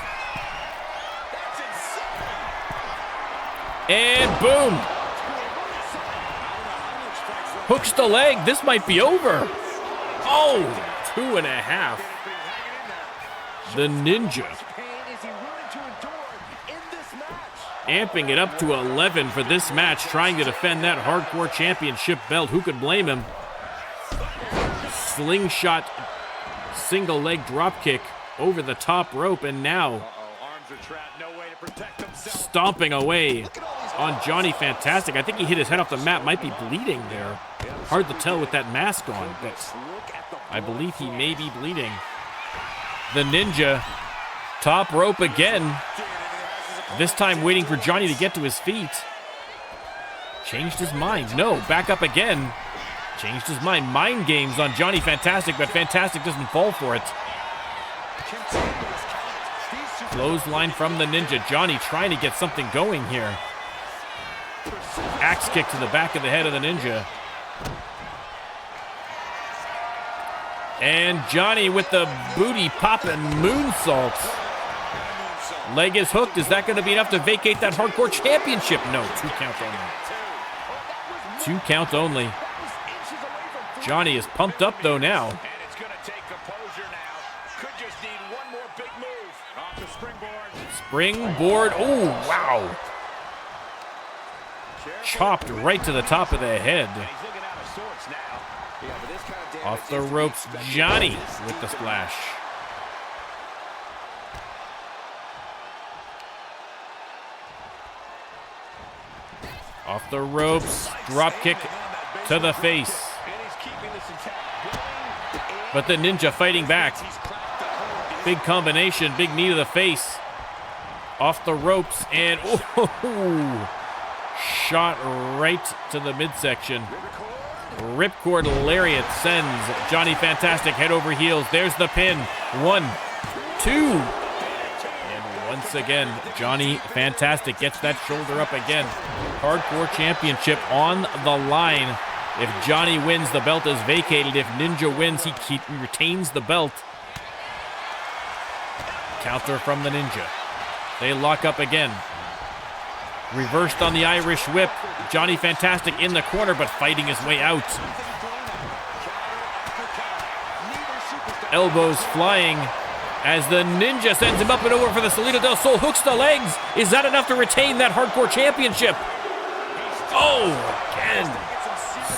And boom. Hooks the leg. This might be over. 2.5. The Ninja amping it up to 11 for this match, trying to defend that Hardcore Championship belt. Who could blame him? Slingshot single leg drop kick over the top rope, and now stomping away on Johnny Fantastic. I think he hit his head off the mat, might be bleeding there. Hard to tell with that mask on, but I believe he may be bleeding. The Ninja, top rope again. This time waiting for Johnny to get to his feet. Changed his mind. No, back up again. Changed his mind. Mind games on Johnny Fantastic, but Fantastic doesn't fall for it. Clothesline from the Ninja. Johnny trying to get something going here. Axe kick to the back of the head of the Ninja. And Johnny with the booty popping moonsault. Leg is hooked. Is that going to be enough to vacate that Hardcore Championship? No, 2 count only. 2 count only. Johnny is pumped up though now. And it's going to take composure now. Could just need one more big move. Off the springboard. Springboard. Wow. Chopped right to the top of the head. Off the ropes, Johnny with the splash. Off the ropes, drop kick to the face. But the Ninja fighting back. Big combination, big knee to the face. Off the ropes, and shot right to the midsection. Ripcord lariat sends Johnny Fantastic head over heels. There's the pin. 1, 2. And once again, Johnny Fantastic gets that shoulder up again. Hardcore Championship on the line. If Johnny wins, the belt is vacated. If Ninja wins, he retains the belt. Counter from the Ninja. They lock up again. Reversed on the Irish whip. Johnny Fantastic in the corner, but fighting his way out. Elbows flying as the Ninja sends him up and over for the Salida del Sol. Hooks the legs. Is that enough to retain that Hardcore Championship? Again.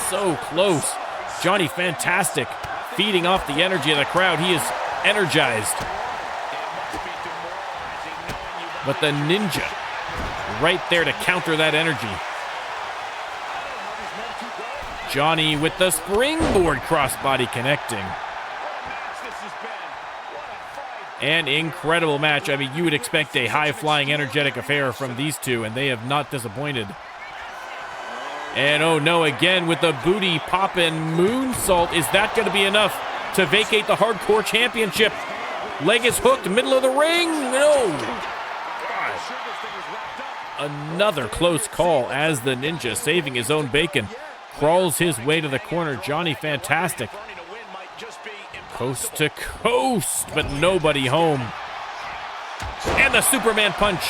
So close. Johnny Fantastic feeding off the energy of the crowd. He is energized. But the Ninja right there to counter that energy. Johnny with the springboard crossbody connecting. An incredible match. I mean, you would expect a high-flying, energetic affair from these two, and they have not disappointed. And oh no, again with the booty poppin' moonsault. Is that going to be enough to vacate the Hardcore Championship? Leg is hooked, middle of the ring. No. Another close call as the Ninja, saving his own bacon, crawls his way to the corner. Johnny Fantastic. Coast to coast, but nobody home. And the Superman punch.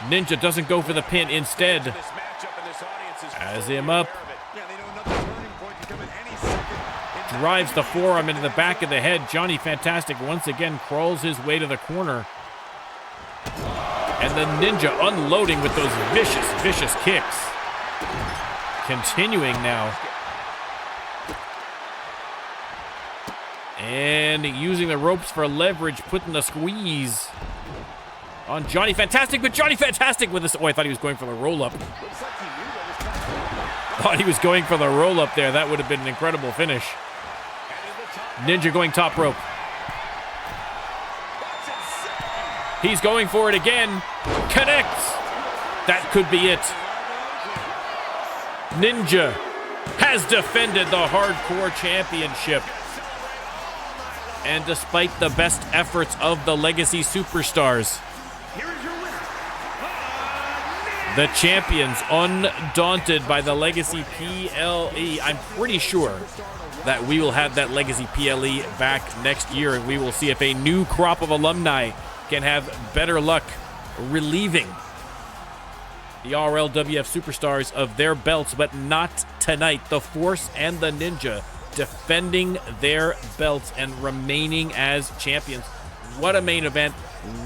Ninja doesn't go for the pin, instead has him up. drives the forearm into the back of the head. Johnny Fantastic once again crawls his way to the corner. And the Ninja unloading with those vicious, vicious kicks. Continuing now. And using the ropes for leverage, putting the squeeze on Johnny Fantastic, but Johnny Fantastic with this. Oh, I thought he was going for the roll-up. Thought he was going for the roll-up there. That would have been an incredible finish. Ninja going top rope. He's going for it again. Connects. That could be it. Ninja has defended the Hardcore Championship. And despite the best efforts of the Legacy Superstars, the champions, undaunted by the Legacy PLE. I'm pretty sure that we will have that Legacy PLE back next year, and we will see if a new crop of alumni can have better luck relieving the RLWF Superstars of their belts, but not tonight. The Force and the Ninja defending their belts and remaining as champions. What a main event.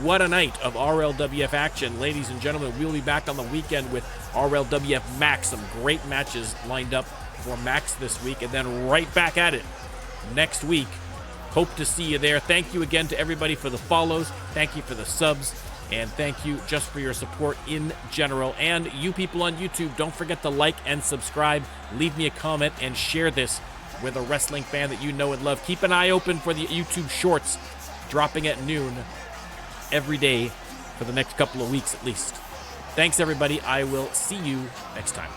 What a night of RLWF action. Ladies and gentlemen, we'll be back on the weekend with RLWF Max. Some great matches lined up for Max this week, and then right back at it next week. Hope to see you there. Thank you again to everybody for the follows. Thank you for the subs. And thank you just for your support in general. And you people on YouTube, don't forget to like and subscribe. Leave me a comment and share this with a wrestling fan that you know and love. Keep an eye open for the YouTube shorts dropping at noon every day for the next couple of weeks at least. Thanks, everybody. I will see you next time.